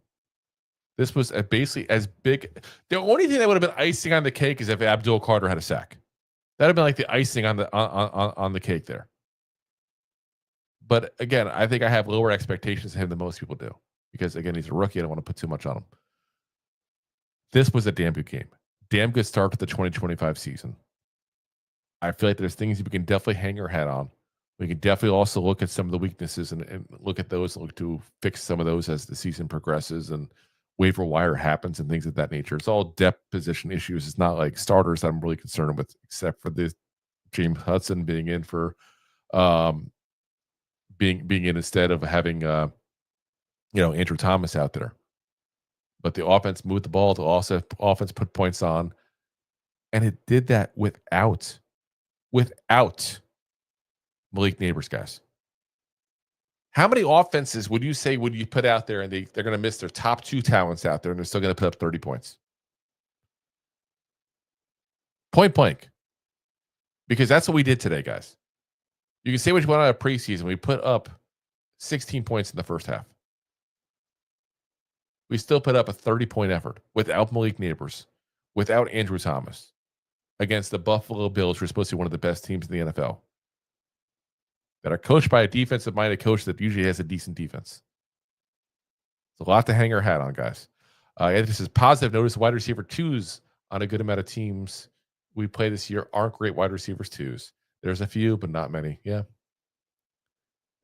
This was basically as big. The only thing that would have been icing on the cake is if Abdul Carter had a sack. That would have been like the icing on the cake there. But again, I think I have lower expectations of him than most people do. Because, again, he's a rookie. I don't want to put too much on him. This was a damn good game. Damn good start to the 2025 season. I feel like there's things we can definitely hang our hat on. We can definitely also look at some of the weaknesses and look at those and look to fix some of those as the season progresses and waiver wire happens and things of that nature. It's all depth position issues. It's not like starters that I'm really concerned with, except for this James Hudson being in for being in instead of having Andrew Thomas out there. But the offense moved the ball. The offense put points on, and it did that without Malik Neighbors, guys. How many offenses would you put out there and they're going to miss their top two talents out there and they're still going to put up 30 points? Point blank. Because that's what we did today, guys. You can say what you want out of preseason. We put up 16 points in the first half. We still put up a 30-point effort without Malik Neighbors, without Andrew Thomas, against the Buffalo Bills, who are supposed to be one of the best teams in the NFL, that are coached by a defensive-minded coach that usually has a decent defense. It's a lot to hang our hat on, guys. Anthony says, positive notice wide receiver twos on a good amount of teams we play this year aren't great wide receivers twos. There's a few, but not many. Yeah.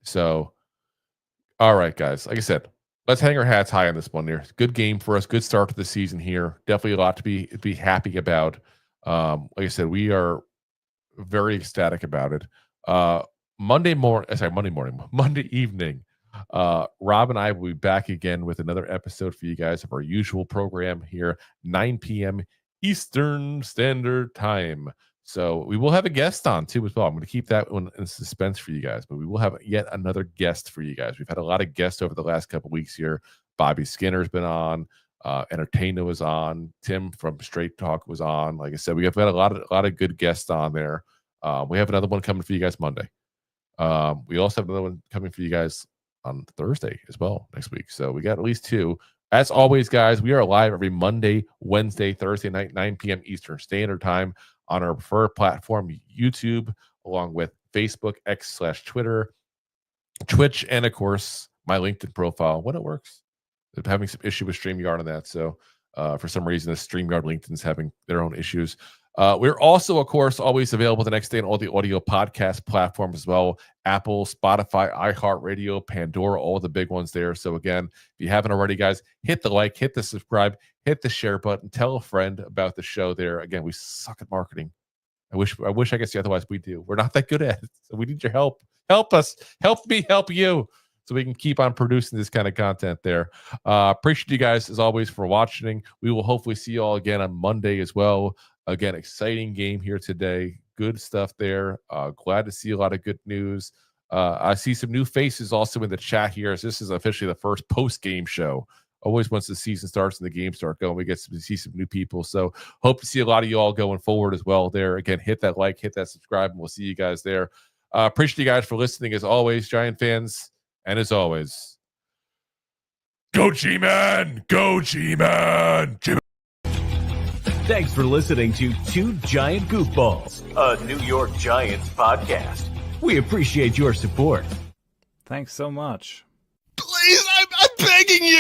So, all right, guys. Like I said, let's hang our hats high on this one here. Good game for us. Good start to the season here. Definitely a lot to be happy about. Like I said, we are very ecstatic about it. Monday evening, Rob and I will be back again with another episode for you guys of our usual program here, 9 p.m. Eastern Standard Time. So we will have a guest on too as well. I'm going to keep that one in suspense for you guys, but we will have yet another guest for you guys. We've had a lot of guests over the last couple of weeks here. Bobby Skinner's been on. Entertainer was on. Tim from Straight Talk was on. Like I said, we have had a lot of good guests on there. We have another one coming for you guys Monday. We also have another one coming for you guys on Thursday as well next week. So we got at least two. As always, guys, we are live every Monday, Wednesday, Thursday night, 9 p.m. Eastern Standard Time on our preferred platform, YouTube, along with Facebook, X/Twitter, Twitch, and of course, my LinkedIn profile when it works. They're having some issue with StreamYard on that. So for some reason, the StreamYard LinkedIn's having their own issues. We're also, of course, always available the next day on all the audio podcast platforms as well. Apple, Spotify, iHeartRadio, Pandora, all the big ones there. So again, if you haven't already, guys, hit the like, hit the subscribe, hit the share button, tell a friend about the show there. Again, we suck at marketing. I wish I could say otherwise. We do. We're not that good at it. So we need your help. Help us. Help me help you, so we can keep on producing this kind of content there. Appreciate you guys, as always, for watching. We will hopefully see you all again on Monday as well. Again, exciting game here today. Good stuff there. Glad to see a lot of good news. I see some new faces also in the chat here, as this is officially the first post-game show. Always once the season starts and the games start going, we get to see some new people. So hope to see a lot of you all going forward as well there. Again, hit that like, hit that subscribe, and we'll see you guys there. Appreciate you guys for listening as always, Giant fans. And as always, Go G-Man! Go G-Man! G-Man! Thanks for listening to Two Giant Goofballs, a New York Giants podcast. We appreciate your support. Thanks so much. Please, I'm begging you!